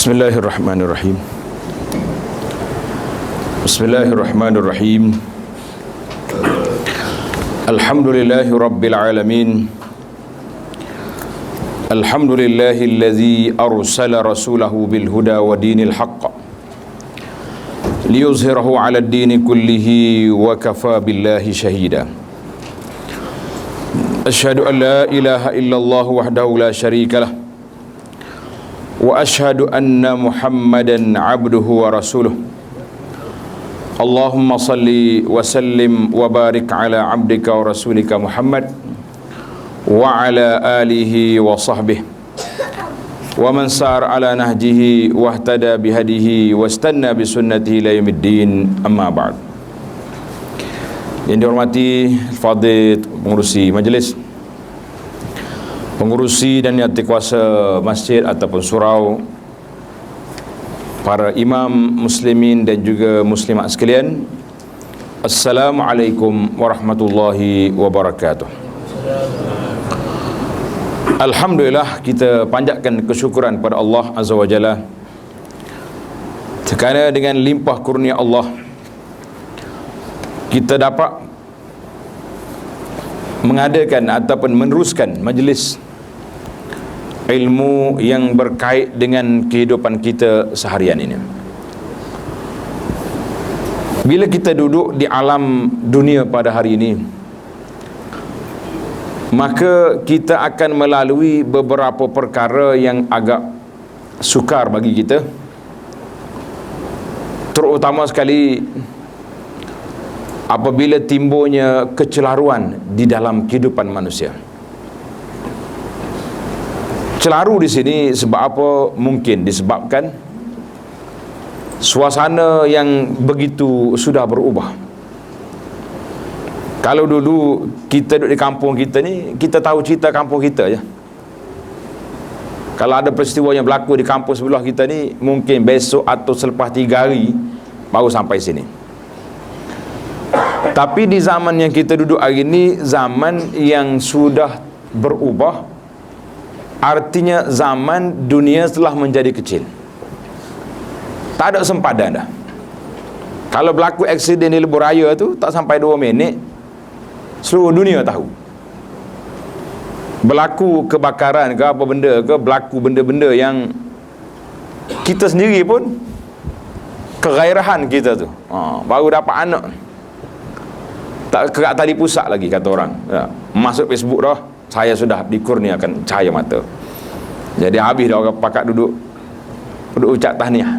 Bismillahirrahmanirrahim. Bismillahirrahmanirrahim. Alhamdulillahi rabbil alamin. Alhamdulillahillazi arsala rasulahu bil huda wa dinil haqq liyuzhirahu 'ala ad-dini kullihi wa kafa billahi shahida. Asyhadu an la ilaha illallah wahdahu la syarika lah wa ashhadu anna Muhammadan abduhu wa rasuluh. Allahumma salli wa sallim wa barik ala abdika wa rasulika Muhammad wa ala alihi wa sahbihi wa man sar ala nahjihi wa ihtada bihadihi wa istanna bi sunnatihi ila yaumiddin, amma ba'd. Yang dihormati Fadil pengurusi majlis, pengurusi dan yati kuasa masjid ataupun surau, para imam muslimin dan juga muslimat sekalian, Assalamualaikum warahmatullahi wabarakatuh. Alhamdulillah, kita panjatkan kesyukuran pada Allah Azza wa Jalla kerana dengan limpah kurnia Allah kita dapat mengadakan ataupun meneruskan majlis ilmu yang berkait dengan kehidupan kita seharian ini. Bila kita duduk di alam dunia pada hari ini, maka kita akan melalui beberapa perkara yang agak sukar bagi kita, terutama sekali apabila timbulnya kecelaruan di dalam kehidupan manusia. Celaru di sini sebab apa? Mungkin disebabkan suasana yang begitu sudah berubah. Kalau dulu kita duduk di kampung kita ni, kita tahu cerita kampung kita je. Kalau ada peristiwa yang berlaku di kampung sebelah kita ni, mungkin besok atau selepas 3 hari baru sampai sini. Tapi di zaman yang kita duduk hari ini, zaman yang sudah berubah, artinya zaman dunia telah menjadi kecil. Tak ada sempadan dah. Kalau berlaku aksiden di lebuh raya tu, tak sampai 2 minit seluruh dunia tahu. Berlaku kebakaran ke apa benda ke, berlaku benda-benda yang kita sendiri pun kegairahan kita tu, baru dapat anak tak kerak tali pusat lagi, kata orang ya. Masuk Facebook dah, saya sudah dikurniakan cahaya mata. Jadi habis dah orang pakat duduk ucap tahniah.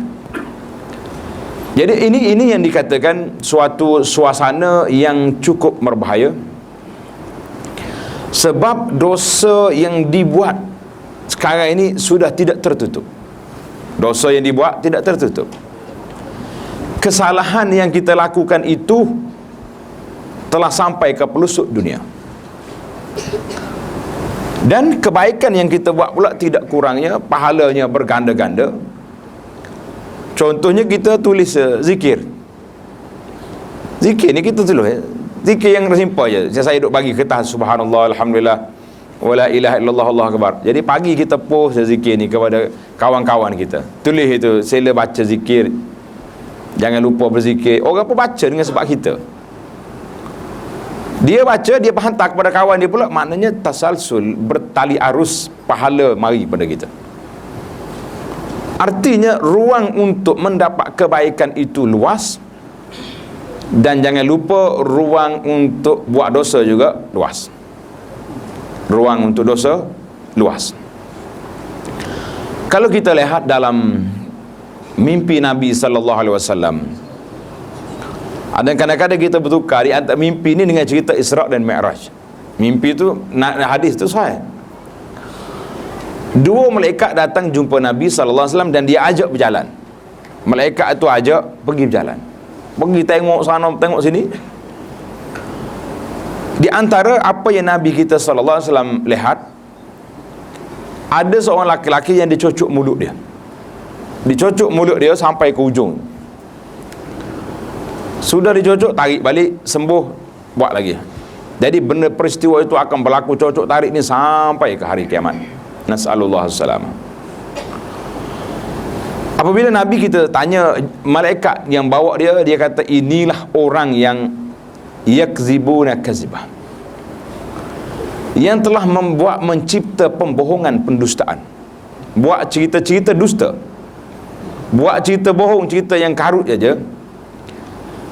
Jadi ini yang dikatakan suatu suasana yang cukup berbahaya, sebab dosa yang dibuat sekarang ini sudah tidak tertutup. Dosa yang dibuat tidak tertutup. Kesalahan yang kita lakukan itu telah sampai ke pelosok dunia. Dan kebaikan yang kita buat pula tidak kurangnya, pahalanya berganda-ganda. Contohnya kita tulis zikir. Zikir ni kita tulis zikir yang simple je. Saya duduk bagi kertas subhanallah, alhamdulillah, wala ilaha illallah, Allahu akbar. Jadi pagi kita post zikir ni kepada kawan-kawan kita. Tulis itu, sila baca zikir, jangan lupa berzikir. Orang pun baca dengan sebab kita. Dia baca, dia hantar kepada kawan dia pula, maknanya tasalsul, bertali arus pahala mari pada kita. Artinya ruang untuk mendapat kebaikan itu luas, dan jangan lupa ruang untuk buat dosa juga luas. Ruang untuk dosa luas. Kalau kita lihat dalam mimpi Nabi sallallahu alaihi wasallam, ada kadang-kadang kita bertukar di antara mimpi ni dengan cerita Isra' dan Mi'raj. Mimpi tu, hadis tu sahih. 2 malaikat datang jumpa Nabi SAW dan dia ajak berjalan. Malaikat tu ajak pergi berjalan, pergi tengok sana, tengok sini. Di antara apa yang Nabi kita SAW lihat, ada seorang laki-laki yang dicocok mulut dia. Dicocok mulut dia sampai ke ujung. Sudah dicocok, tarik balik, sembuh, buat lagi. Jadi benda peristiwa itu akan berlaku cocok tarik ni sampai ke hari kiamat. Nas'alullah as-salamah. Apabila Nabi kita tanya malaikat yang bawa dia, dia kata inilah orang yang yakzibuna kazibah, yang telah mencipta pembohongan, pendustaan, buat cerita-cerita dusta, buat cerita bohong, cerita yang karut saja.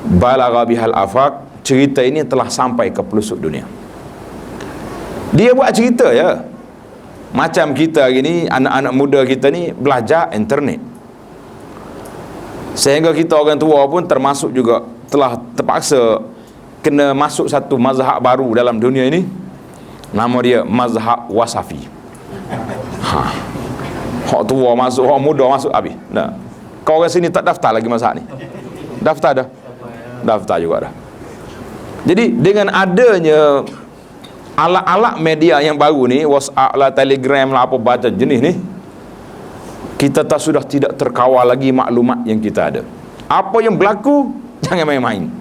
Balagha bihal afaq, cerita ini telah sampai ke pelosok dunia. Dia buat cerita ya. Macam kita hari ni, anak-anak muda kita ni belajar internet, sehingga kita orang tua pun termasuk juga telah terpaksa kena masuk satu mazhab baru dalam dunia ini. Nama dia mazhab wasafi. Hak tua masuk, hak muda masuk habis. Nah, kau orang sini tak daftar lagi mazhab ni? Daftar dah? Daftar juga dah. Jadi dengan adanya alat-alat media yang baru ni, WhatsApp lah, Telegram lah, apa baca jenis ni, kita tak sudah tidak terkawal lagi maklumat yang kita ada. Apa yang berlaku, jangan main-main.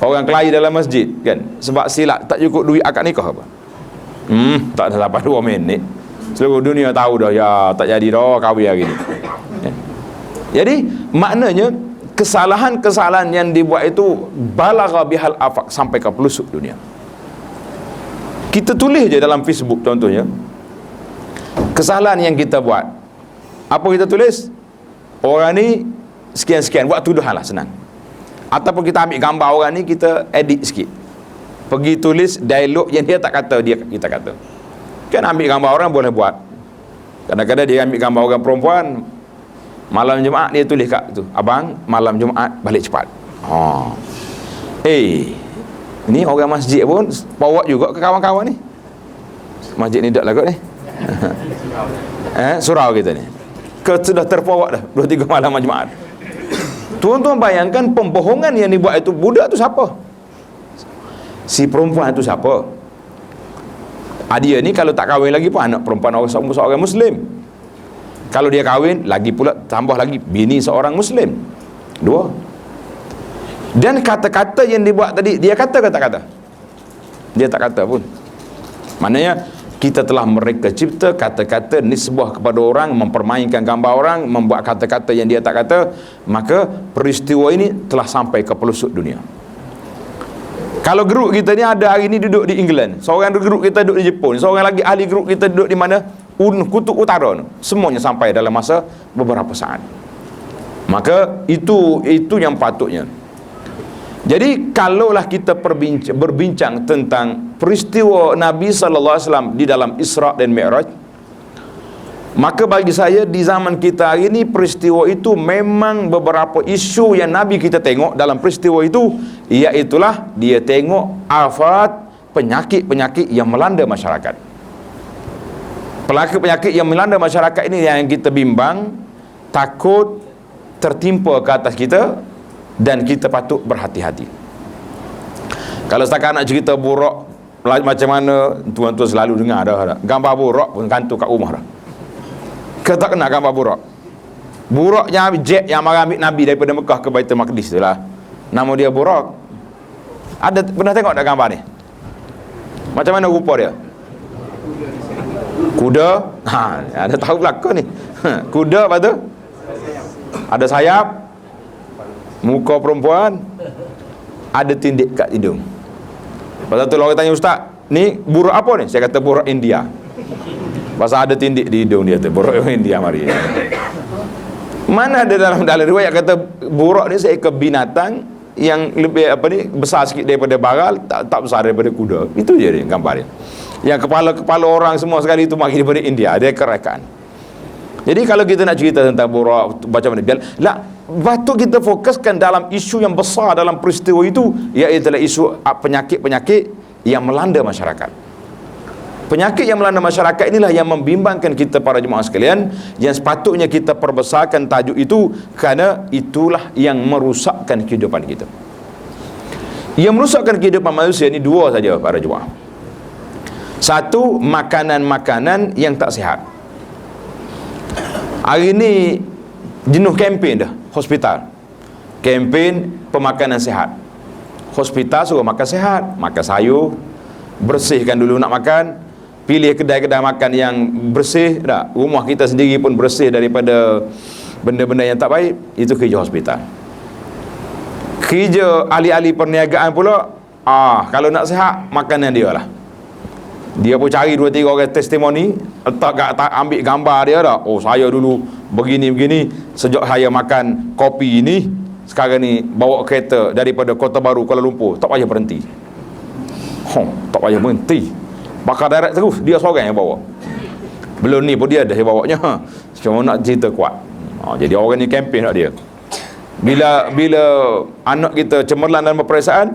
Orang kelahi dalam masjid kan, sebab silap tak cukup duit akad nikah apa? Tak ada sampai 2 minit seluruh dunia tahu dah, ya tak jadi dah kahwin hari ni. Jadi maknanya kesalahan-kesalahan yang dibuat itu balagha bihal afaq, sampai ke pelosok dunia. Kita tulis je dalam Facebook contohnya, kesalahan yang kita buat, apa kita tulis? Orang ni sekian-sekian, buat tuduhan lah, senang. Ataupun kita ambil gambar orang ni, kita edit sikit, pergi tulis dialog yang dia tak kata, kita kata. Kan ambil gambar orang boleh buat. Kadang-kadang dia ambil gambar orang perempuan, malam Jumaat dia tulis kat tu, abang malam Jumaat balik cepat. Ni orang masjid pun bawa juga ke kawan-kawan ni. Masjid ni tak lagu ni. Surau kita ni sudah terpawak dah 2-3 malam Jumaat. Tuan-tuan bayangkan pembohongan yang dibuat itu. Budak tu siapa? Si perempuan tu siapa? Dia ni kalau tak kahwin lagi pun anak perempuan seorang Muslim. Kalau dia kahwin lagi pula, tambah lagi bini seorang Muslim. 2. Dan kata-kata yang dibuat tadi, dia kata kata-kata, dia tak kata pun. Maknanya kita telah mereka cipta kata-kata nisbah kepada orang, mempermainkan gambar orang, membuat kata-kata yang dia tak kata. Maka peristiwa ini telah sampai ke pelosok dunia. Kalau grup kita ni ada hari ni duduk di England, seorang grup kita duduk di Jepun, seorang lagi ahli grup kita duduk di mana? Kutub Utara. Semuanya sampai dalam masa beberapa saat. Maka itu yang patutnya. Jadi kalaulah kita berbincang tentang peristiwa Nabi SAW di dalam Isra' dan Mi'raj, maka bagi saya di zaman kita hari ini, peristiwa itu memang beberapa isu yang Nabi kita tengok dalam peristiwa itu, iaitulah dia tengok afat, penyakit-penyakit yang melanda masyarakat. Penyakit yang melanda masyarakat ini yang kita bimbang, takut tertimpa ke atas kita, dan kita patut berhati-hati. Kalau setakat nak cerita buruk macam mana, tuan-tuan selalu dengar dah, gambar buruk pun kantor kat rumah dah. Kita tak kena gambar buruk. Buruknya jet yang marah ambil Nabi daripada Mekah ke Baitul Maqdis tu lah, nama dia buruk. Ada pernah tengok tak gambar ni? Macam mana rupa dia? Kuda. Ada tahu belakang ni. Kuda, lepas tu ada sayap, muka perempuan, ada tindik kat hidung. Pasal tu orang tanya, ustaz, ni buruk apa ni? Saya kata buruk India. Pasal ada tindik di hidung dia tu, buruk India mari. Mana ada dalam riwayat kata buruk ni seekor binatang yang lebih besar sikit daripada bagal, tak besar daripada kuda. Itu je dia gambar dia. Yang kepala orang semua sekali itu mari daripada India, dia kerekaan. Jadi kalau kita nak cerita tentang buruk macam mana, biarlah patut kita fokuskan dalam isu yang besar dalam peristiwa itu, iaitu isu penyakit-penyakit yang melanda masyarakat. Penyakit yang melanda masyarakat inilah yang membimbangkan kita para jemaah sekalian, yang sepatutnya kita perbesarkan tajuk itu, kerana itulah yang merusakkan kehidupan kita. Yang merusakkan kehidupan manusia ini 2 saja para jemaah. 1, makanan-makanan yang tak sihat. Hari ini jenuh kempen dah hospital, kempen pemakanan sihat. Hospital suruh makan sihat, makan sayur, bersihkan dulu nak makan, pilih kedai-kedai makan yang bersih. Rumah kita sendiri pun bersih daripada benda-benda yang tak baik, itu kerja hospital. Kerja ahli-ahli perniagaan pula, kalau nak sihat, makanan dia lah. Dia pun cari 2-3 orang testimoni, ambil gambar dia dah. Oh, saya dulu begini-begini, sejak saya makan kopi ini, sekarang ni bawa kereta daripada Kota Baru, Kuala Lumpur, tak payah berhenti. Tak payah berhenti, bakar darat terus, dia seorang yang bawa. Belum ni pun dia dah bawanya. Cuma nak cerita kuat. Jadi orang ni kempen nak dia. Bila anak kita cemerlang dalam peperiksaan,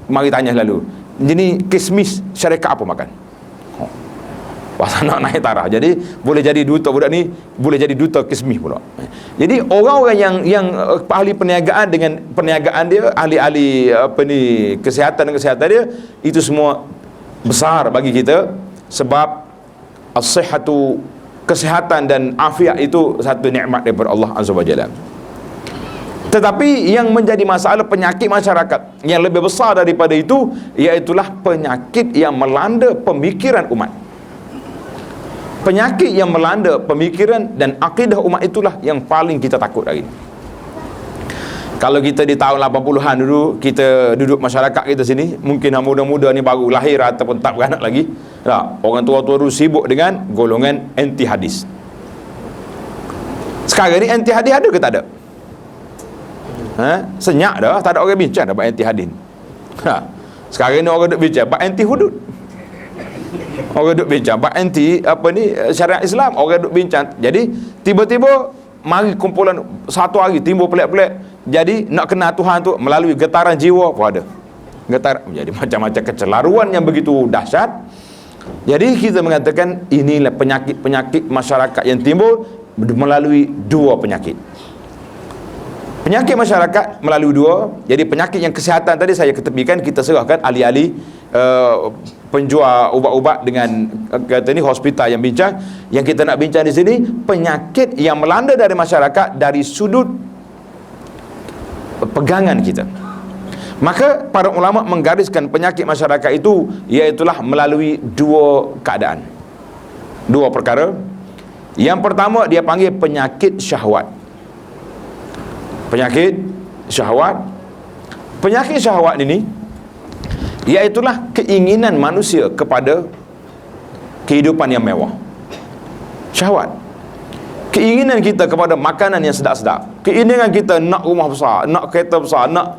mari tanya selalu, jadi kismis syarikat apa makan? Pasal nak naik taraf. Jadi boleh jadi duta budak ni, boleh jadi duta kismis pula. Jadi orang-orang yang ahli perniagaan dengan perniagaan dia, ahli-ahli kesihatan dia, itu semua besar bagi kita, sebab as-sihhatu, kesihatan dan afiat itu satu nikmat daripada Allah Azza wa Jalla. Tetapi yang menjadi masalah penyakit masyarakat yang lebih besar daripada itu, iaitulah penyakit yang melanda pemikiran umat. Penyakit yang melanda pemikiran dan akidah umat itulah yang paling kita takut hari ini. Kalau kita di tahun 80-an dulu, kita duduk masyarakat kita sini, mungkin yang muda-muda ni baru lahir ataupun tak beranak lagi, orang tua-tua dulu sibuk dengan golongan anti hadis. Sekarang ni anti hadis ada ke tak ada? Senyap dah, tak ada orang bincang dah bab anti hadis. Sekarang ni orang duk bincang bab anti hudud. Orang duk bincang bab anti syariat Islam, orang duk bincang. Jadi tiba-tiba mari kumpulan satu hari timbul pelik-pelik. Jadi nak kenal Tuhan tu melalui getaran jiwa pun ada. Jadi macam-macam kecelaruan yang begitu dahsyat. Jadi kita mengatakan inilah penyakit-penyakit masyarakat yang timbul melalui dua penyakit. Penyakit masyarakat melalui dua. Jadi penyakit yang kesihatan tadi saya ketepikan, kita serahkan ahli-ahli penjual ubat-ubat dengan kata ni hospital yang bincang. Yang kita nak bincang di sini penyakit yang melanda dari masyarakat dari sudut pegangan kita. Maka para ulama menggariskan penyakit masyarakat itu iaitulah melalui dua keadaan, dua perkara. Yang pertama dia panggil penyakit syahwat. Penyakit syahwat. Penyakit syahwat ini iaitulah keinginan manusia kepada kehidupan yang mewah. Syahwat. Keinginan kita kepada makanan yang sedap-sedap. Keinginan kita nak rumah besar, nak kereta besar, nak,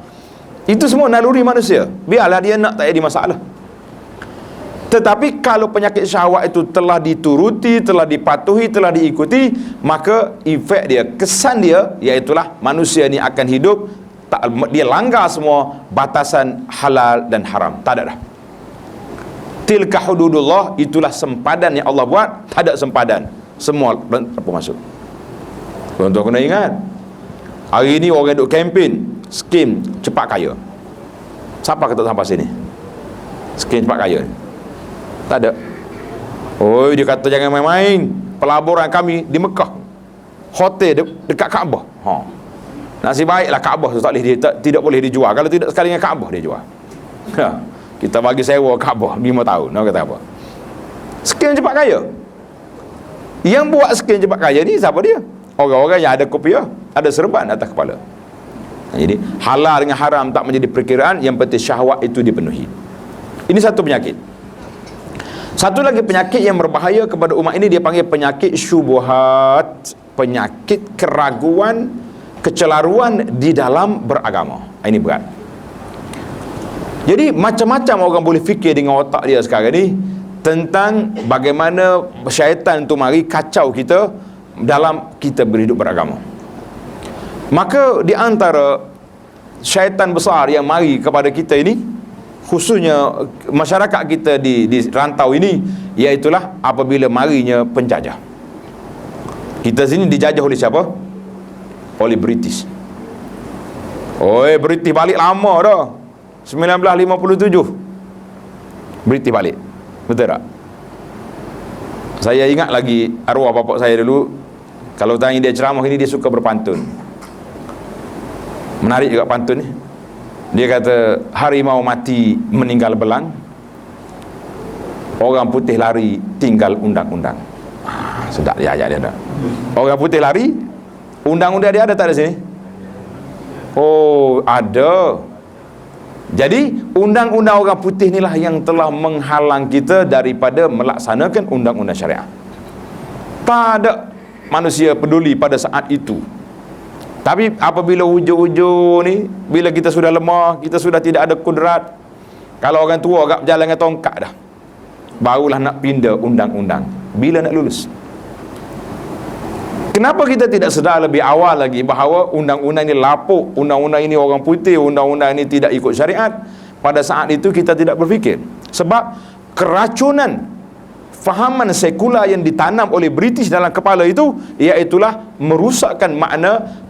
itu semua naluri manusia. Biarlah dia nak, tak ada masalah. Tetapi kalau penyakit syahwat itu telah dituruti, telah dipatuhi, telah diikuti, maka efek dia, kesan dia, iaitulah manusia ni akan hidup dia langgar semua batasan halal dan haram. Tak ada dah. Tilka hududullah, itulah sempadan yang Allah buat. Tak ada sempadan, semua apa masuk. Tuan-tuan kena ingat, hari ni orang duk kempen skim cepat kaya. Siapa kata sampai sini skim cepat kaya? Tak ada. Oh, dia kata jangan main-main. Pelaburan kami di Mekah, hotel dekat Kaabah. Nasib baiklah Kaabah tu tidak boleh dijual. Kalau tidak sekali dengan Kaabah dia jual. Kita bagi sewa Kaabah 5 tahun. Nak kata apa? Skim cepat kaya. Yang buat skim cepat kaya ni siapa dia? Orang-orang yang ada kopiah, ada serban atas kepala. Jadi halal dengan haram tak menjadi perkiraan, yang penting syahwat itu dipenuhi. Ini satu penyakit. Satu lagi penyakit yang berbahaya kepada umat ini, dia panggil penyakit syubhat. Penyakit keraguan, kecelaruan di dalam beragama. Ini berat. Jadi macam-macam orang boleh fikir dengan otak dia sekarang ni tentang bagaimana syaitan tu mari kacau kita dalam kita berhidup beragama. Maka di antara syaitan besar yang mari kepada kita ini, khususnya masyarakat kita di rantau ini, iaitulah apabila marinya penjajah. Kita sini dijajah oleh siapa? Oleh British. British balik lama dah, 1957 British balik. Betul tak? Saya ingat lagi arwah bapak saya dulu, kalau tanya dia ceramah ini, dia suka berpantun. Menarik juga pantun ni. Dia kata, harimau mati meninggal belang, orang putih lari tinggal undang-undang. Sedap dia ajak dia dah. Orang putih lari, undang-undang dia ada tak ada sini? Oh, ada. Jadi undang-undang orang putih inilah yang telah menghalang kita daripada melaksanakan undang-undang syariah. Tak ada manusia peduli pada saat itu. Tapi apabila ujung-ujung ni, bila kita sudah lemah, kita sudah tidak ada kudrat, kalau orang tua agak berjalan dengan tongkat dah, barulah nak pindah undang-undang. Bila nak lulus? Kenapa kita tidak sedar lebih awal lagi bahawa undang-undang ini lapuk, undang-undang ini orang putih, undang-undang ini tidak ikut syariat? Pada saat itu kita tidak berfikir. Sebab keracunan fahaman sekular yang ditanam oleh British dalam kepala itu, iaitulah merusakkan makna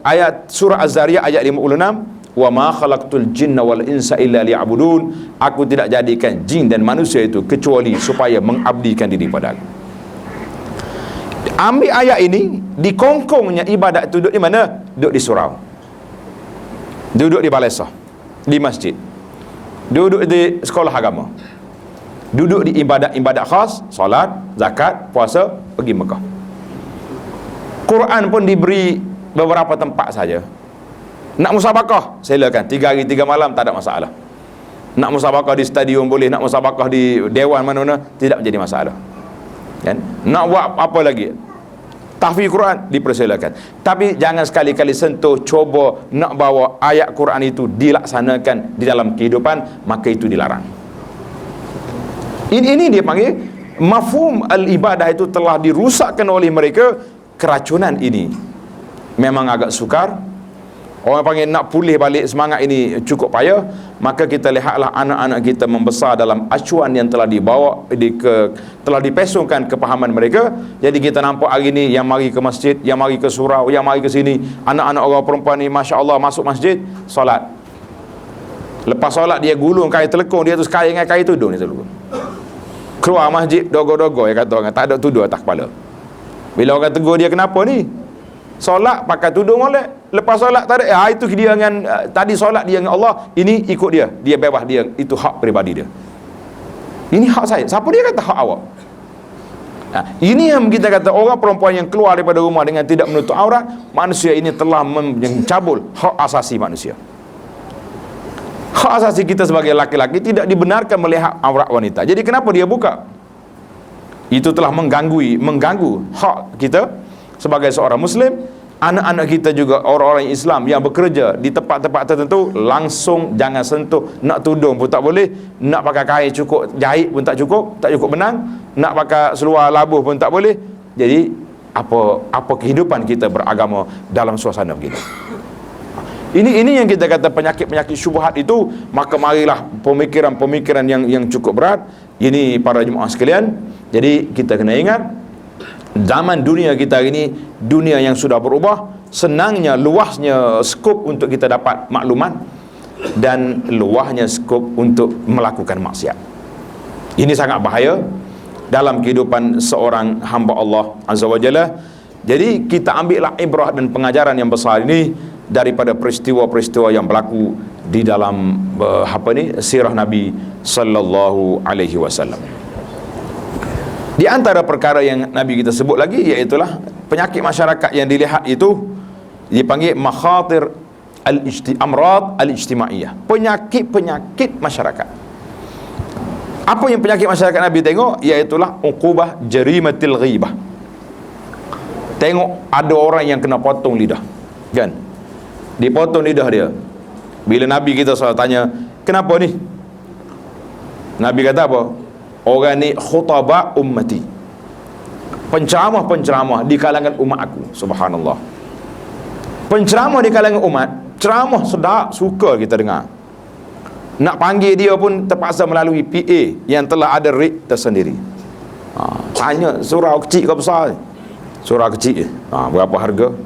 ayat surah Az-Zariyat ayat 56, wa ma khalaqtul jinna wal insa illa liya'budun. Aku tidak jadikan jin dan manusia itu kecuali supaya mengabdikan diri padaku. Ambil ayat ini, dikongkongnya ibadat itu duduk di mana? Duduk di surau, duduk di balai sah, di masjid, duduk di sekolah agama, duduk di ibadat-ibadat khas, solat, zakat, puasa, pergi Mekah. Quran pun diberi beberapa tempat saja. Nak musabakah, silakan, 3 hari 3 malam, tak ada masalah. Nak musabakah di stadium boleh, nak musabakah di dewan mana-mana, tidak menjadi masalah. Kan? Nak buat apa lagi? Tahfiz Quran dipersilakan. Tapi jangan sekali-kali sentuh, cuba nak bawa ayat Quran itu dilaksanakan di dalam kehidupan, maka itu dilarang. Ini dia panggil mafhum al-ibadah itu telah dirusakkan oleh mereka. Keracunan ini memang agak sukar. Orang panggil nak pulih balik semangat ini cukup payah. Maka kita lihatlah anak-anak kita membesar dalam acuan yang telah dibawa telah dipesongkan kepahaman mereka. Jadi kita nampak hari ini yang mari ke masjid, yang mari ke surau, yang mari ke sini, anak-anak orang perempuan ni Masya Allah masuk masjid, solat. Lepas solat dia gulung kain telekung, dia tu sekali dengan kain tudung dia telekung. Keluar masjid dogo-dogo, ya kata orang, tak ada tudung atas kepala. Bila orang tegur dia, kenapa ni? Solat pakai tudung molek, lepas solat tak ada. Itu dia dengan tadi solat dia dengan Allah, ini ikut dia, dia bebas dia, itu hak peribadi dia. Ini hak saya. Siapa dia kata hak awak? Ini yang kita kata orang perempuan yang keluar daripada rumah dengan tidak menutup aurat, manusia ini telah mencabul hak asasi manusia. Hak asasi kita sebagai laki-laki tidak dibenarkan melihat aurat wanita. Jadi kenapa dia buka? Itu telah mengganggu hak kita sebagai seorang Muslim. Anak-anak kita juga orang-orang Islam yang bekerja di tempat-tempat tertentu, langsung jangan sentuh. Nak tudung pun tak boleh, nak pakai kain cukup jahit pun tak cukup benang, nak pakai seluar labuh pun tak boleh. Jadi apa kehidupan kita beragama dalam suasana begini? Ini yang kita kata penyakit-penyakit syubhat itu. Maka marilah pemikiran-pemikiran yang cukup berat ini para jemaah sekalian. Jadi kita kena ingat, zaman dunia kita hari ini, dunia yang sudah berubah, senangnya, luasnya skop untuk kita dapat maklumat, dan luasnya skop untuk melakukan maksiat. Ini sangat bahaya dalam kehidupan seorang hamba Allah Azza wa Jalla. Jadi kita ambillah ibrah dan pengajaran yang besar ini daripada peristiwa-peristiwa yang berlaku di dalam sirah Nabi sallallahu alaihi wasallam. Di antara perkara yang Nabi kita sebut lagi, iaitulah penyakit masyarakat yang dilihat itu dipanggil makhatir amrad al-ijtimaiyah, penyakit-penyakit masyarakat. Apa yang penyakit masyarakat Nabi tengok? Iaitulah uqubah jarimatil ghibah. Tengok ada orang yang kena potong lidah, kan? Dipotong lidah dia. Bila Nabi kita SAW tanya, kenapa ni? Nabi kata apa? Orang ni khutaba ummati, penceramah-penceramah di kalangan umat aku. Subhanallah. Penceramah di kalangan umat, ceramah sedap, suka kita dengar. Nak panggil dia pun terpaksa melalui PA yang telah ada rate tersendiri. Tanya surau kecil ke besar? Surau kecil berapa harga?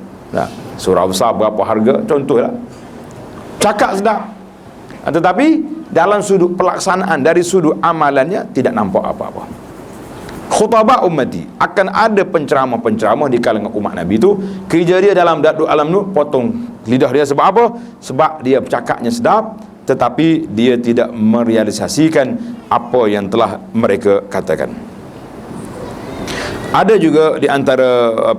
Surau besar berapa harga? Contohlah. Cakap sedap, tetapi dalam sudut pelaksanaan, dari sudut amalannya tidak nampak apa-apa. Khutbah ummati, akan ada penceramah-penceramah di kalangan umat Nabi itu, kerja dia dalam dakwah alam nu potong lidah dia. Sebab apa? Sebab dia cakapnya sedap, tetapi dia tidak merealisasikan apa yang telah mereka katakan. Ada juga di antara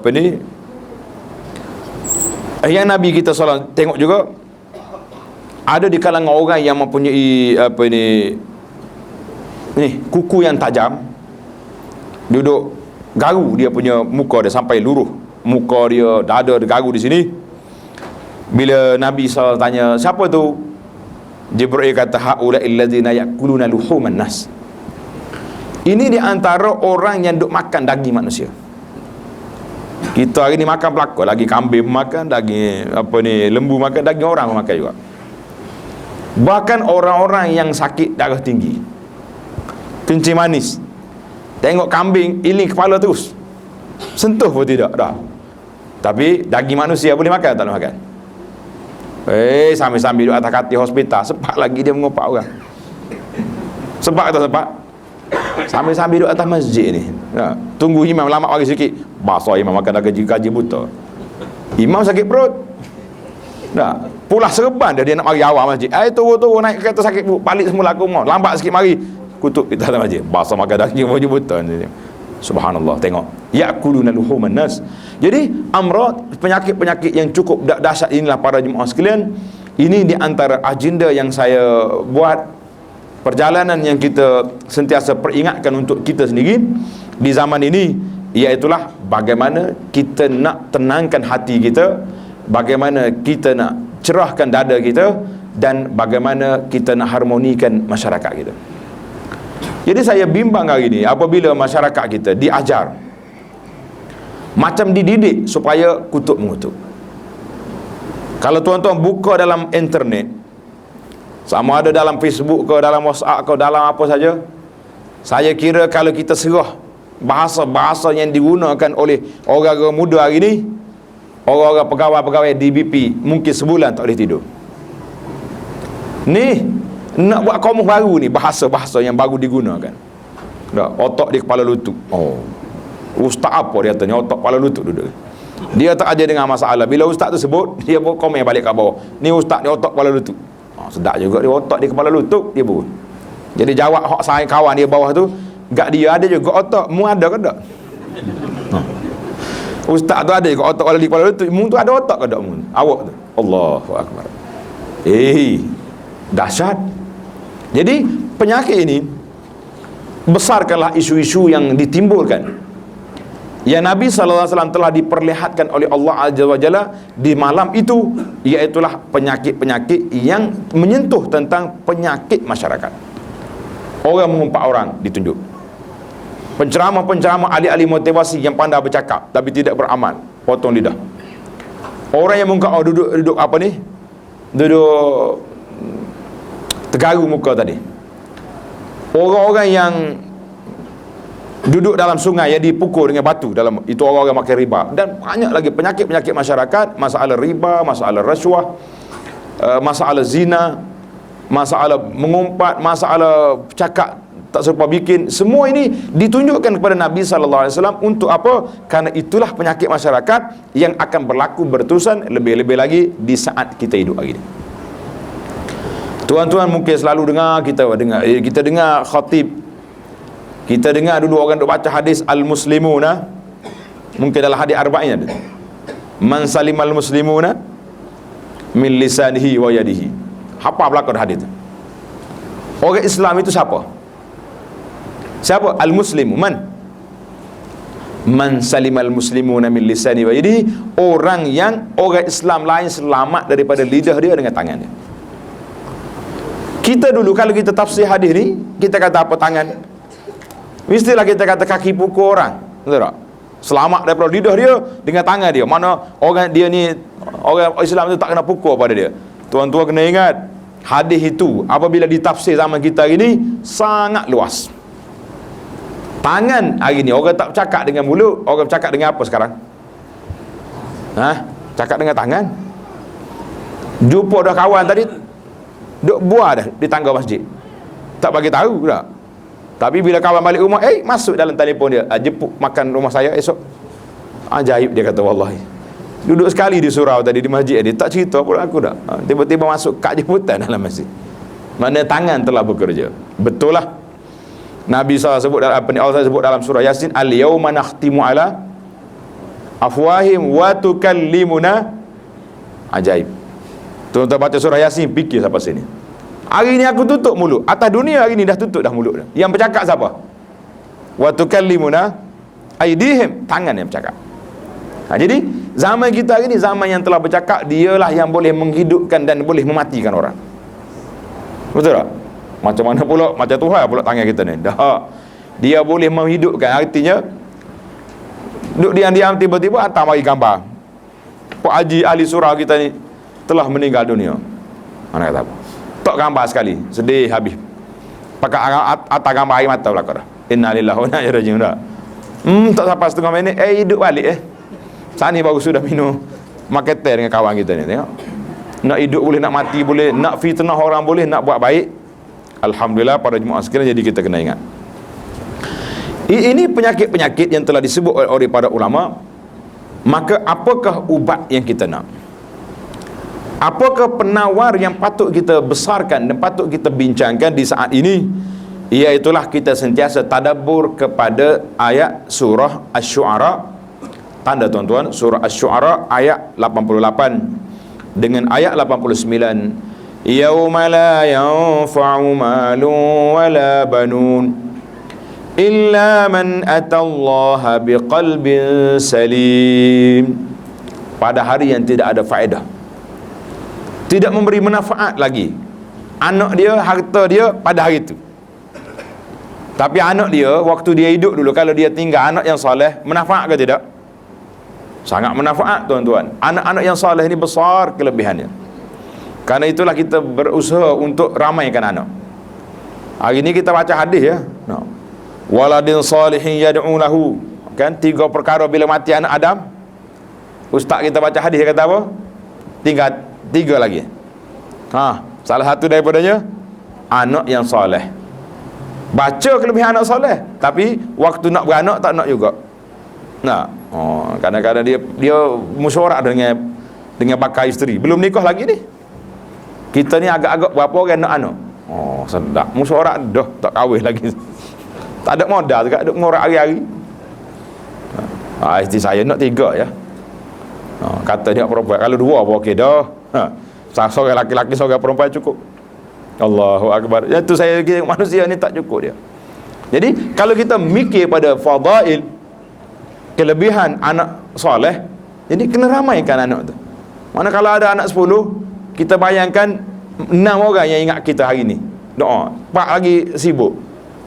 Yang Nabi kita SAW tengok juga, ada di kalangan orang yang mempunyai kuku yang tajam, duduk garu dia punya muka dia sampai luruh muka dia, dada dia garu di sini. Bila Nabi SAW tanya, siapa tu? Jibril kata, haula'il ladzina ya'kuluna luhuman nas. Ini di antara orang yang duk makan daging manusia. Kita hari ni makan pelakon, lagi kambing makan, daging lembu makan, daging orang makan juga. Bahkan orang-orang yang sakit darah tinggi, kencing manis, tengok kambing, iling kepala terus, sentuh pun tidak dah. Tapi daging manusia boleh makan tak boleh makan? Sambil-sambil duduk atas katil hospital, sepak lagi dia mengopak orang. Sepak atau sepak? Sambil-sambil duduk atas masjid ni, tunggu imam lama lagi sikit, basah imam makan dah gaji buta. Imam sakit perut, pulah serban dia nak mari awal masjid. Turun naik kereta sakit perut, balik semula aku mau lambat sikit mari, kutuk kita dalam masjid, basah makan daging baju buta ni. Subhanallah, tengok, ya'kuluna luhuman nas. Jadi amrad, penyakit-penyakit yang cukup dahsyat inilah para jemaah sekalian. Ini di antara agenda yang saya buat, perjalanan yang kita sentiasa peringatkan untuk kita sendiri di zaman ini, iaitulah bagaimana kita nak tenangkan hati kita, bagaimana kita nak cerahkan dada kita, dan bagaimana kita nak harmonikan masyarakat kita. Jadi saya bimbang hari ini apabila masyarakat kita diajar macam dididik supaya kutuk mengutuk. Kalau tuan-tuan buka dalam internet, sama ada dalam Facebook ke, dalam WhatsApp ke, dalam apa saja, saya kira kalau kita serah bahasa-bahasa yang digunakan oleh orang-orang muda hari ini, orang-orang pegawai-pegawai DBP mungkin sebulan tak boleh tidur. Ni nak buat kamus baru ni, bahasa-bahasa yang baru digunakan. Otak di kepala lutut. Ustaz apa dia tanya, otak kepala lutut duduk. Dia tak ajar dengan masalah. Bila ustaz tu sebut, dia pun komen balik ke bawah, ni ustaz ni otak kepala lutut. Sedap juga dia, otak di kepala lutut dia pun. Jadi jawab hak saya kawan dia bawah tu, gak dia ada juga otak, mu ada ke tak? Ustaz tu ada juga otak di kepala lutut, mu tu ada otak ke tak mu? Awak tu. Allahu akbar. Dahsyat. Jadi penyakit ini, besarkanlah isu-isu yang ditimbulkan, yang Nabi SAW telah diperlihatkan oleh Allah Azza wa Jalla di malam itu, iaitulah penyakit-penyakit yang menyentuh tentang penyakit masyarakat. Orang mengumpat orang ditunjuk, penceramah-penceramah, ahli-ahli motivasi yang pandai bercakap tapi tidak beramal, potong lidah. Orang yang mengumpat duduk apa ni, duduk tergaru muka tadi. Orang-orang yang duduk dalam sungai yang dipukul dengan batu, dalam itu orang-orang makan riba, dan banyak lagi penyakit-penyakit masyarakat, masalah riba, masalah rasuah, masalah zina, masalah mengumpat, masalah cakap tak serupa bikin. Semua ini ditunjukkan kepada Nabi SAW untuk apa? Karena itulah penyakit masyarakat yang akan berlaku berterusan, lebih-lebih lagi di saat kita hidup hari ini. Tuan-tuan mungkin selalu kita dengar khatib, kita dengar dulu orang duk baca hadis al-muslimuna, mungkin dalam hadis arba'in ada, man salimal muslimuna min lisanihi wa yadihi. Apa berlaku hadis tu? Orang Islam itu siapa? Siapa? Al-muslimu man salimal muslimuna min lisanihi wa yadihi. Orang Islam lain selamat daripada lidah dia dengan tangan dia. Kita dulu kalau kita tafsir hadis ni, kita kata apa tangan? Mestilah kita kata kaki pukul orang, betul tak? Selamat daripada lidah dia dengan tangan dia. Mana orang dia ni, orang Islam tu tak kena pukul pada dia. Tuan-tuan kena ingat, hadis itu apabila ditafsir zaman kita hari ni sangat luas. Tangan hari ni orang tak bercakap dengan mulut, orang bercakap dengan apa sekarang? Cakap dengan tangan. Jumpa dah kawan tadi, duk buah dah di tangga masjid, tak bagi tahu tak. Tapi bila kawan balik rumah, masuk dalam telefon dia, jemput makan rumah saya esok. Ajaib, dia kata, wallahi. Duduk sekali di surau tadi di masjid dia, tak cerita pun aku dah. Tiba-tiba masuk kad jemputan dalam masjid. Mana tangan telah bekerja. Betul lah. Nabi SAW sebut dalam apa ni, Allah sebut dalam surah Yasin, al-yawma nakhtimu ala afwahim wa tukallimuna Ajaib. Tuan-tuan baca surah Yasin, fikir sampai sini. Hari ni aku tutup mulut. Atas dunia hari ni dah tutup dah mulut dah. Yang bercakap siapa? Wa tukallimuna aydihim, tangan yang bercakap. Jadi zaman kita hari ni zaman yang telah bercakap, dialah yang boleh menghidupkan dan boleh mematikan orang. Betul tak? Macam mana pula, macam Tuhan pula tangan kita ni. Dah. Dia boleh menghidupkan, artinya duduk diam-diam tiba-tiba hantar mari gambar. Pak Haji ahli surah kita ni telah meninggal dunia. Mana kata apa? Tok gambar sekali, sedih habis. Pakai atas gambar air mata belakang dah. Innalillahi wa inna ilaihi raji'un dah. Tak sampai setengah minit hidup balik Saat ni baru sudah minum makan teh dengan kawan kita ni, tengok. Nak hidup boleh, nak mati boleh, nak fitnah orang boleh, nak buat baik. Alhamdulillah para jemaah sekalian, jadi kita kena ingat. Ini penyakit-penyakit yang telah disebut oleh para ulama. Maka apakah ubat yang kita nak? Apakah penawar yang patut kita besarkan dan patut kita bincangkan di saat ini? Iaitulah kita sentiasa tadabbur kepada ayat surah Asy-Syu'ara. Tanda tuan-tuan, surah Asy-Syu'ara ayat 88 dengan ayat 89. Yauma la yanfa'u malun wala banun illa man atallaha biqalbin salim. Pada hari yang tidak ada faedah, tidak memberi manfaat lagi anak dia, harta dia pada hari itu. Tapi anak dia waktu dia hidup dulu, kalau dia tinggal anak yang soleh, manfaat ke tidak? Sangat manfaat tuan-tuan. Anak-anak yang soleh ni besar kelebihannya. Karena itulah kita berusaha untuk ramaikan anak. Hari ni kita baca hadis ya. Waladin salihin yad'u lahu. Kan 3 perkara bila mati anak Adam. Ustaz kita baca hadis, dia kata apa? Tinggal 3 lagi. Salah satu daripadanya anak yang soleh. Baca kelebihan anak soleh, tapi waktu nak beranak tak nak juga. Kadang-kadang dia mesyuarat dengan bakal isteri. Belum nikah lagi ni. Kita ni agak-agak berapa orang nak anak? Sedap. Mesyuarat dah tak kahwin lagi. Tak ada modal juga, duk mengorak hari-hari. Isteri saya nak 3 ya. Kata dia perempuan, kalau 2 apa okey dah. Seorang laki-laki, seorang perempuan cukup. Allahu Akbar. Itu saya kira manusia ni tak cukup dia. Jadi kalau kita mikir pada fadail, kelebihan anak soleh, jadi kena ramaikan anak tu. Mana kalau ada anak 10, kita bayangkan 6 orang yang ingat kita hari ni doa, 4 lagi sibuk,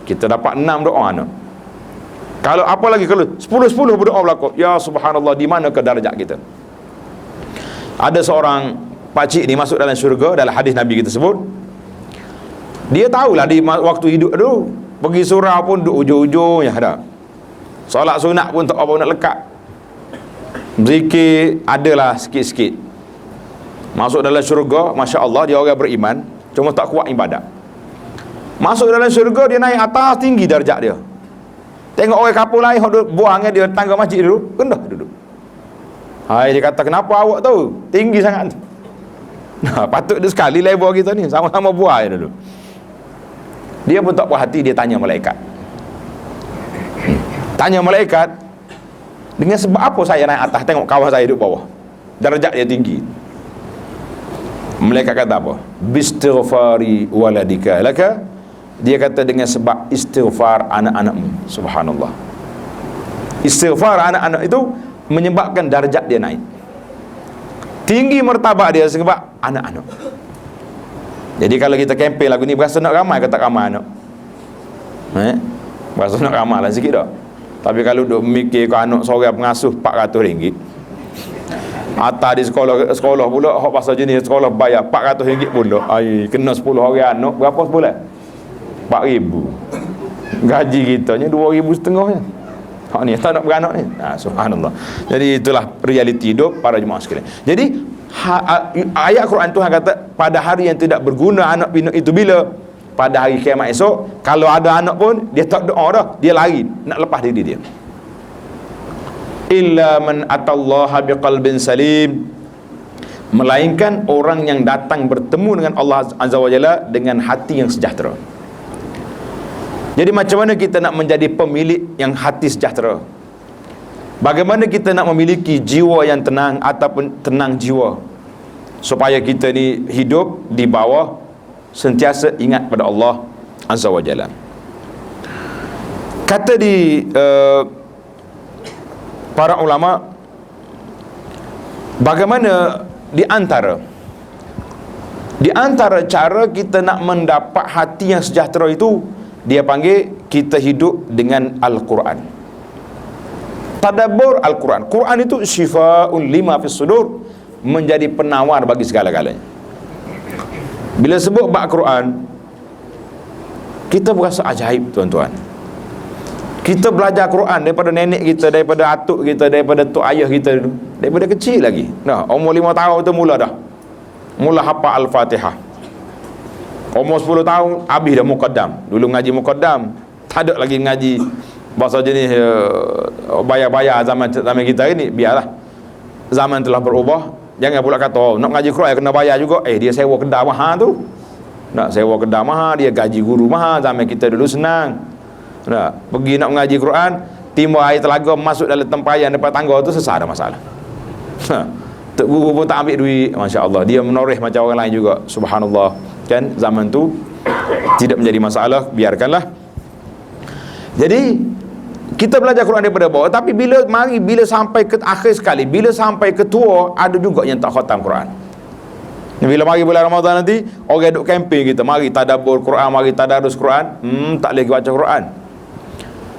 kita dapat 6 doa anak. Kalau apa lagi kalau 10 berdoa berlaku, ya subhanallah, di mana ke darjat kita? Ada seorang pakcik ni masuk dalam syurga, dalam hadis Nabi kita sebut. Dia tahulah di waktu hidup dulu, pergi surau pun duduk ujung-ujungnya ada. Solat sunat pun tak apa nak lekat. Zikir adalah sikit-sikit. Masuk dalam syurga, Masya Allah, dia orang beriman, cuma tak kuat ibadat. Masuk dalam syurga, dia naik atas, tinggi darjat dia. Tengok orang kapal lain buang dia tangga masjid dulu, rendah duduk. Dia kata, kenapa awak tahu? Tinggi sangat. Patut dia sekali level kita ni, sama-sama buang dulu. Dia pun tak puas hati, dia tanya malaikat. Tanya malaikat, dengan sebab apa saya naik atas tengok kawan saya duduk bawah? Darjat dia tinggi. Malaikat kata apa? Bistighfari waladika laka. Dia kata dengan sebab istighfar anak-anakmu. Subhanallah. Istighfar anak-anak itu menyebabkan darjat dia naik. Tinggi martabat dia sebab anak-anak. Jadi kalau kita kempen lagu ni, berasa nak ramai ke tak ramai anak? Berasa nak ramai lah sikit dah. Tapi kalau duk mikir ke anak seorang pengasuh RM400, atas di sekolah pula, hak pasal jenis sekolah bayar RM400 pula. Kena 10 orang anak, berapa sebulan? RM4,000. Gaji kita ni RM2,500 je. Hak ni tak nak beranak ni. Subhanallah. Jadi itulah realiti hidup para jemaah sekalian. Jadi ayat Quran Tuhan kata, pada hari yang tidak berguna anak pinak itu bila? Pada hari kiamat esok. Kalau ada anak pun dia tak doa dah, dia lari nak lepas diri dia. Illa man atallaha biqalbin salim, melainkan orang yang datang bertemu dengan Allah Azza wa Jalla dengan hati yang sejahtera. Jadi macam mana kita nak menjadi pemilik yang hati sejahtera? Bagaimana kita nak memiliki jiwa yang tenang ataupun tenang jiwa? supaya kita ni hidup di bawah sentiasa ingat pada Allah Azza wa Jalla. Kata di para ulama, bagaimana di antara cara kita nak mendapat hati yang sejahtera itu, dia panggil kita hidup dengan Al-Quran. Tadabbur Al-Quran. Quran itu syifa'un lima fis sudur, menjadi penawar bagi segala-galanya. Bila sebut bab Quran, kita berasa ajaib, tuan-tuan. Kita belajar Quran daripada nenek kita, daripada atuk kita, daripada tok ayah kita dulu, daripada kecil lagi. Nah, umur 5 tahun tu mula hafal Al-Fatihah. Umur 10 tahun habis dah muqaddam. Dulu ngaji muqaddam, tak ada lagi ngaji bahasa jenis bayar-bayar zaman kita ini. Biarlah, zaman telah berubah. Jangan pula kata nak ngaji Quran kena bayar juga. Dia sewa kedai mahal tu. Nak sewa kedai mahal, dia gaji guru mahal. Zaman kita dulu senang. Pergi nak mengaji Quran, timba air telaga masuk dalam tempayan depan tangga tu, selesai ada masalah. Tok guru pun tak ambil duit, masya-Allah. Dia menoreh macam orang lain juga. Subhanallah. Kan zaman tu tidak menjadi masalah, biarkanlah. Jadi kita belajar Quran daripada bawah, tapi bila sampai ke akhir sekali, bila sampai ke tua, ada juga yang tak khatam Quran. Bila mari bulan Ramadan nanti, orang duk camping kita, mari tadabbur Quran, mari tadarus Quran, tak boleh baca Quran.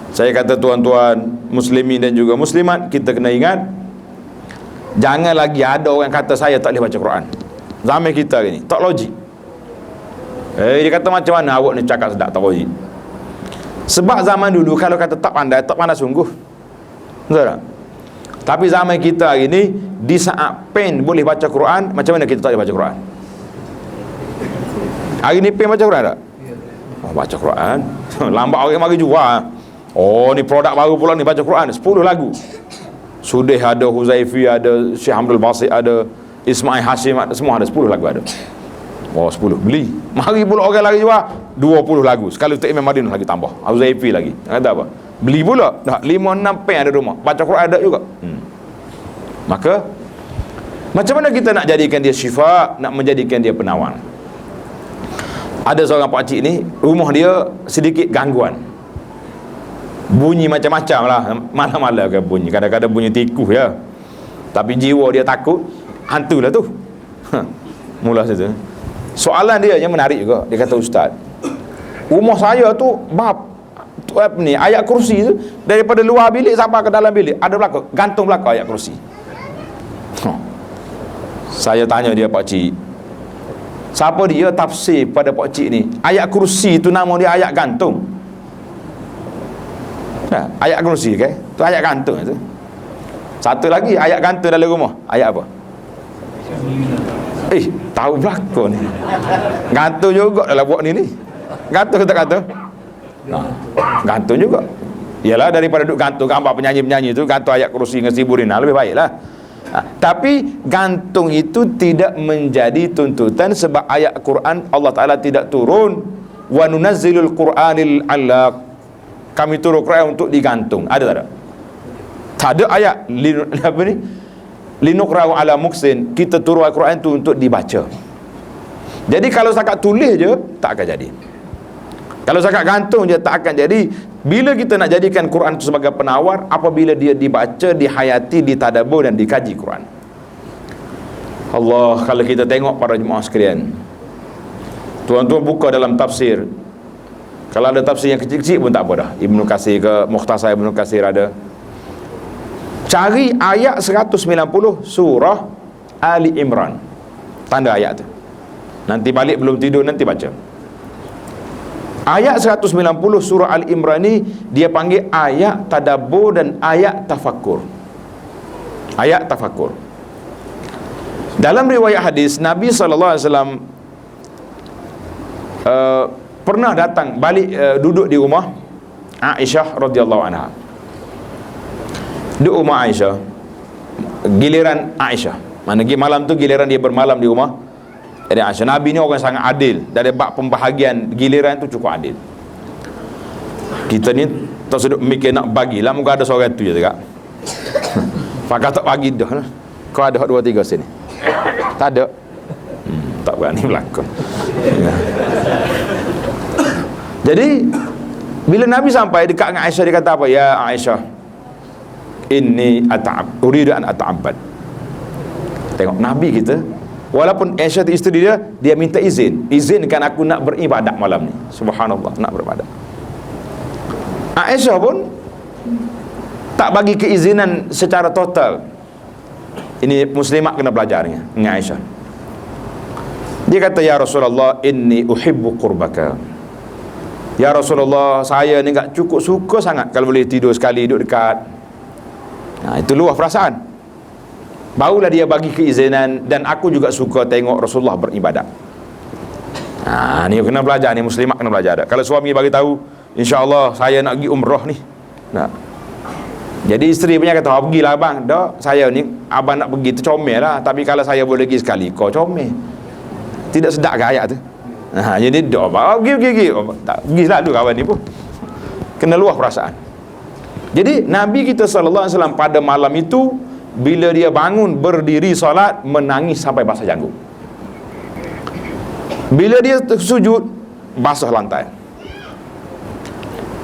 Saya kata tuan-tuan muslimin dan juga muslimat, kita kena ingat, jangan lagi ada orang kata saya tak boleh baca Quran. Zaman kita ni tak logik. Dia kata macam mana awak ni cakap sedap tak logik. Sebab zaman dulu kalau kata tak pandai sungguh. Betul tak? Tapi zaman kita hari ni, di saat pen boleh baca Quran, macam mana kita tak boleh baca Quran? Hari ni pen baca Quran tak? Baca Quran. Lambat orang mari jual. Ni produk baru pula ni, baca Quran 10 lagu. Sudah ada Huzaifi, ada Syekh Hamdul Basit, ada Ismail Hashim, ada, semua ada 10 lagu ada. 10 beli. Mari pula orang lari jual 20 lagu. Sekali Tok Imam Madinah lagi tambah. Huzaifi lagi. Kata apa? Beli pula. Dah 5-6 pen ada rumah. Baca Quran ada juga. Maka macam mana kita nak jadikan dia syifa, nak menjadikan dia penawar? Ada seorang pakcik ni, rumah dia sedikit gangguan. Bunyi macam-macam lah, mana-mana ke bunyi. Kadang-kadang bunyi tikus ya, tapi jiwa dia takut hantu lah tu. Mula situ. Soalan dia yang menarik juga. Dia kata, ustaz, rumah saya tu ni ayat kursi tu, daripada luar bilik sampai ke dalam bilik ada belakang, gantung belakang ayat kursi. Saya tanya dia, pakcik, siapa dia tafsir pada pakcik ni? Ayat kursi tu nama dia ayat gantung. Ayat kursi kan? Tu ayat gantung tu. Satu lagi ayat gantung dalam rumah. Ayat apa? Tahu belakang ni. Gantung juga dalam buat ni. Gantung tak gantung? Gantung juga. Yalah, daripada duk gantung gambar penyanyi-penyanyi tu, gantung ayat kursi dengan Siburina lebih baiklah. Tapi gantung itu tidak menjadi tuntutan, sebab ayat Quran Allah Ta'ala tidak turun wa nunazzilul Qur'anil 'allaq, kami turun Quran untuk digantung. Ada tak ada? Tak ada ayat apa ni? Linuqra'u ala muksin, kita turun Al-Quran itu untuk dibaca. Jadi kalau setakat tulis je tak akan jadi. Kalau setakat gantung je tak akan jadi. Bila kita nak jadikan Quran itu sebagai penawar, apabila dia dibaca, dihayati, ditadabbur dan dikaji Quran. Allah, kalau kita tengok para jemaah sekalian, tuan-tuan buka dalam tafsir. Kalau ada tafsir yang kecil-kecil pun tak apa dah. Ibnu Katsir ke, Mukhtasar Ibnu Katsir ada. Cari ayat 190 surah Ali Imran. Tanda ayat tu. Nanti balik belum tidur nanti baca. Ayat 190 surah Ali Imran ni dia panggil ayat tadabbur dan ayat tafakkur. Ayat tafakkur. Dalam riwayat hadis, Nabi SAW pernah datang balik, duduk di rumah Aisyah radhiyallahu anha. Duduk rumah Aisyah, giliran Aisyah. Mana malam tu giliran dia bermalam di rumah dari Aisyah. Nabi ni orang sangat adil. Dari bab pembahagian giliran tu cukup adil. Kita ni tak sedut mikir nak bagilah, muka ada seorang tu je tak. Pakar tak bagi dah. Kau ada 2 3 sini. Tak ada. Tak berani berlakon. Ya. Jadi bila Nabi sampai dekat dengan Aisyah, dia kata apa? Ya Aisyah, inni uridu an ata'abbad. Tengok Nabi kita, walaupun Aisyah itu isteri dia minta izinkan aku nak beribadat malam ni. Subhanallah, nak beribadat. Aisyah pun tak bagi keizinan secara total. Ini muslimat kena belajarnya dengan Aisyah. Dia kata, ya Rasulullah, inni uhibbu qurbaka. Ya Rasulullah, saya ni tak cukup suka sangat kalau boleh tidur sekali, duduk dekat. Itu luah perasaan. Barulah dia bagi keizinan, dan aku juga suka tengok Rasulullah beribadat. Ni kena belajar, ni muslimat kena belajar. Kalau suami bagi tahu, insya-Allah saya nak pergi umrah ni. Jadi isteri punya kata, pergilah abang. Dak, saya ni abang nak pergi tu comel lah, tapi kalau saya boleh pergi sekali, kau comel. Tidak sedap ke ayat tu? Jadi dak abang, pergi. Tak pergi selalu kawan ni pun. Kena luah perasaan. Jadi Nabi kita sallallahu alaihi wasallam pada malam itu, bila dia bangun berdiri solat, menangis sampai basah janggut. Bila dia sujud, basah lantai.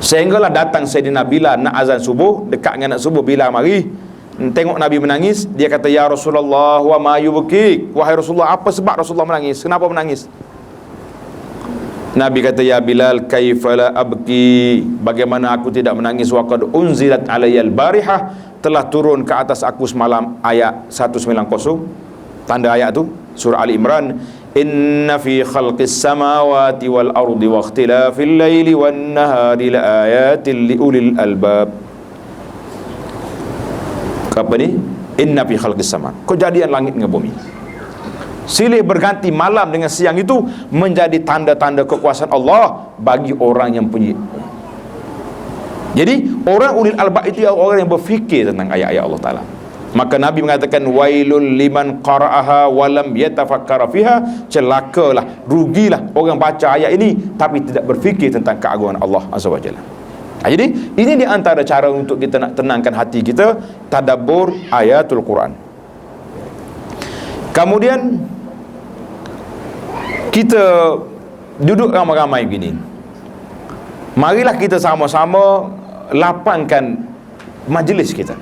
Sehinggalah datang Sayyidina Bilal nak azan subuh. Dekat dengan nak subuh, Bilal mari, tengok Nabi menangis. Dia kata, ya Rasulullah, wa ma yubkik. Wahai Rasulullah, apa sebab Rasulullah menangis? Kenapa menangis? Nabi kata, ya Bilal, kaifala abki, bagaimana aku tidak menangis, waqad unzilat alayyal barihah, telah turun ke atas aku semalam ayat 190. Tanda ayat tu surah Ali Imran, inna fi khalqis samawati wal ardi wa ikhtilafil laili wan nahari la ayatin li ulil albab. Apa ni? Inna fi khalqis sama, kejadian langit dengan bumi, silih berganti malam dengan siang itu menjadi tanda-tanda kekuasaan Allah bagi orang yang punya. Jadi orang ulil albab itu orang yang berfikir tentang ayat-ayat Allah Ta'ala. Maka Nabi mengatakan, wailul liman qara'aha walam yatafakkara fiha, celakalah, rugilah orang baca ayat ini tapi tidak berfikir tentang keagungan Allah Azza wa Jalla. Jadi ini di antara cara untuk kita nak tenangkan hati kita, tadabbur ayatul Quran. Kemudian kita duduk ramai-ramai begini, marilah kita sama-sama lapangkan majlis kita.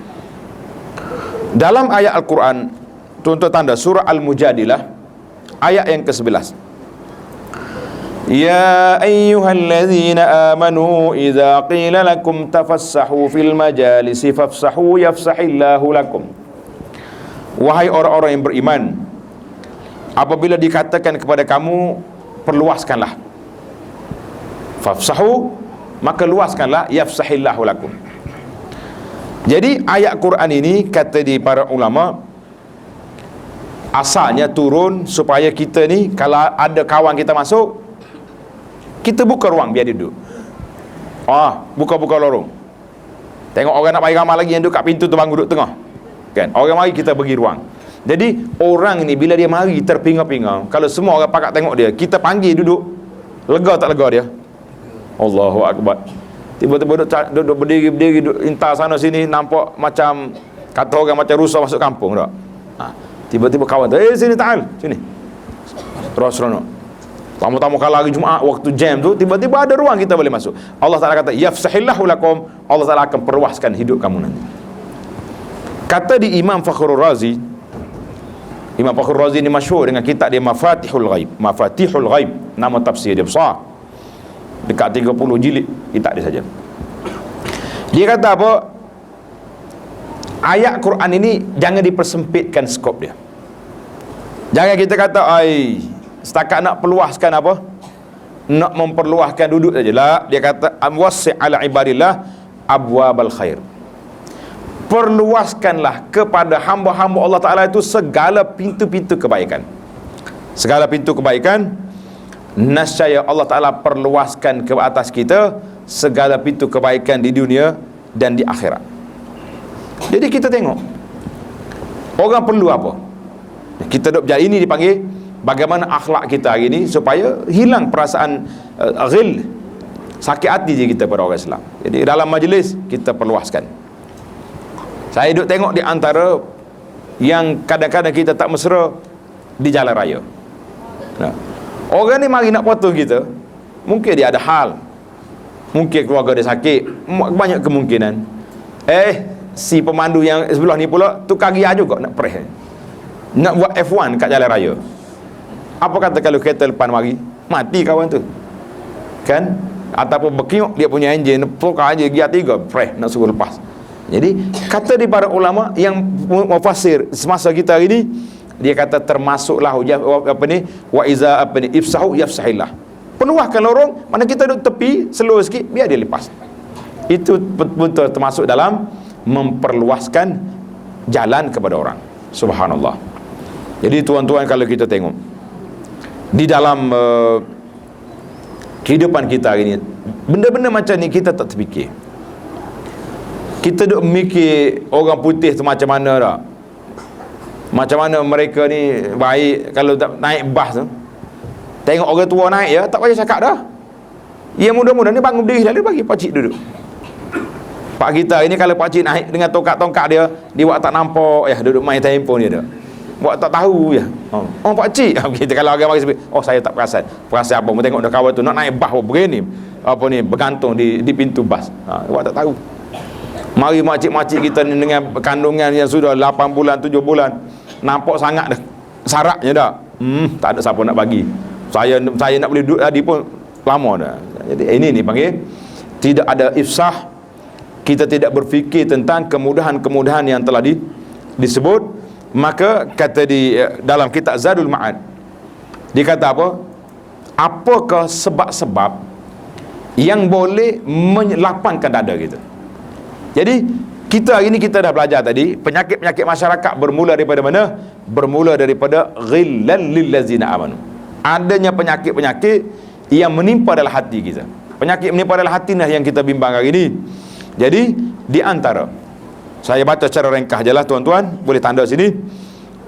Dalam ayat Al-Quran, contoh tanda surah Al-Mujadilah ayat yang ke-11, ya ayyuhalladzina amanu idza qila lakum tafassahu fil majalisi fafsahu yafsahillahu lakum. Wahai orang-orang yang beriman, apabila dikatakan kepada kamu, perluaskanlah. Fafsahu, maka luaskanlah, yafsahillahu lakum. Jadi ayat Quran ini, kata di para ulama, asalnya turun supaya kita ni, kalau ada kawan kita masuk, kita buka ruang biar dia duduk. Buka-buka lorong. Tengok orang nak bagi ramai lagi yang duduk kat pintu tu, bang duduk tengah, kan? Orang mari, kita bagi ruang. Jadi orang ni bila dia mari terpinga-pinga, kalau semua orang pakat tengok dia, kita panggil duduk, lega tak lega dia? Allahu Akbar. Tiba-tiba duduk berdiri duduk intar sana sini, nampak macam, kata orang macam rusa masuk kampung tak? Tiba-tiba kawan tu, sini ta'al, sini, Rasulullah. Tamu-tamu kalau hari Jumaat waktu jam tu, tiba-tiba ada ruang kita boleh masuk. Allah Ta'ala kata, yafsahillahu lakum, Allah Ta'ala akan perluaskan hidup kamu nanti. Kata di Imam Fakhrul Razi, Imam Fakhrul Razi ni masyhur dengan kitab dia Mafatihul Ghaib. Mafatihul Ghaib, nama tafsir dia besar, dekat 30 jilid kitab dia saja. Dia kata apa? Ayat Quran ini jangan dipersempitkan skop dia. Jangan kita kata, setakat nak perluaskan apa? Nak memperluaskan duduk saja. La, dia kata, wasi' ala ibadillah abwabal khair. Perluaskanlah kepada hamba-hamba Allah Ta'ala itu segala pintu-pintu kebaikan. Segala pintu kebaikan, nascaya Allah Ta'ala perluaskan ke atas kita segala pintu kebaikan di dunia dan di akhirat. Jadi kita tengok orang perlu apa, kita duduk berjalan. Ini dipanggil bagaimana akhlak kita hari ini supaya hilang perasaan ghil, sakit hati je kita pada orang Islam. Jadi dalam majlis kita perluaskan. Saya duduk tengok di antara yang kadang-kadang kita tak mesra di jalan raya. Nah, orang ni mari nak potong kita, mungkin dia ada hal, mungkin keluarga dia sakit, banyak kemungkinan. Si pemandu yang sebelah ni pula tukar gear juga nak press, nak buat F1 kat jalan raya. Apa kata kalau kereta depan mari, mati kawan tu, kan? Ataupun berkiuk dia punya enjin, tukar aja gear 3, press nak suruh lepas. Jadi kata di para ulama yang mufasir semasa kita hari ni, dia kata termasuklah wa iza ifsahu yafsahillah. Peluahkan lorong, mana kita duduk tepi slow sikit biar dia lepas. Itu betul termasuk dalam memperluaskan jalan kepada orang. Subhanallah. Jadi tuan-tuan, kalau kita tengok di dalam kehidupan kita hari ni, benda-benda macam ni kita tak terfikir. Kita duk mikir orang putih tu macam mana dah, macam mana mereka ni baik kalau tak naik bas tu. Tengok orang tua naik ya, tak payah cakap dah. Yang muda-muda ni bangun berdiri dah, dia bagi pakcik duduk. Pak kita ini kalau pakcik naik dengan tongkat-tongkat dia, dia buat tak nampak ya, duduk main handphone dia dah. Buat tak tahu ya. Oh pakcik, kita kalau agak mari oh saya tak perasan. Perasan apa? Mau tengok dah kawan tu nak naik bas begini, apa ni bergantung di pintu bas. Buat tak tahu. Mari makcik-makcik kita ni dengan kandungan yang sudah 8 bulan, 7 bulan, nampak sangat dah saraknya dah. Tak ada siapa nak bagi. Saya nak boleh duduk tadi pun lama dah. Jadi ini panggil tidak ada ifsah. Kita tidak berfikir tentang kemudahan-kemudahan yang telah disebut. Maka kata di dalam kitab Zadul Ma'ad, dia kata apa? Apakah sebab-sebab yang boleh melapangkan dada kita? Jadi kita hari ni kita dah belajar tadi, penyakit-penyakit masyarakat bermula daripada mana? Bermula daripada ghillal lillazina amanu. Adanya penyakit-penyakit yang menimpa dalam hati kita. Penyakit menimpa dalam hati lah yang kita bimbang hari ni. Jadi di antara, saya baca secara ringkas je lah tuan-tuan, boleh tanda sini,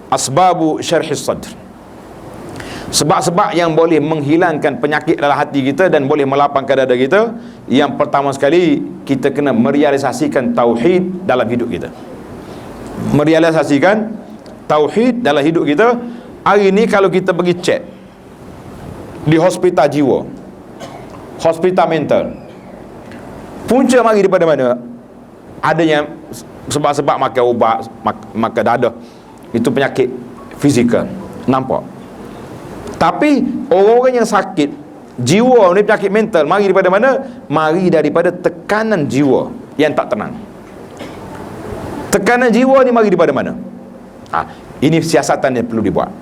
asbabu syarhis sadr, sebab-sebab yang boleh menghilangkan penyakit dalam hati kita dan boleh melapangkan dada kita. Yang pertama sekali, kita kena merealisasikan tauhid dalam hidup kita. Merealisasikan tauhid dalam hidup kita. Hari ni kalau kita pergi cek di hospital jiwa, hospital mental, punca mari daripada mana? Adanya sebab-sebab makan ubat, makan dada, itu penyakit fizikal, nampak. Tapi orang-orang yang sakit jiwa ni, penyakit mental, mari daripada mana? Mari daripada tekanan jiwa yang tak tenang. Tekanan jiwa ni mari daripada mana? Ini siasatan yang perlu dibuat.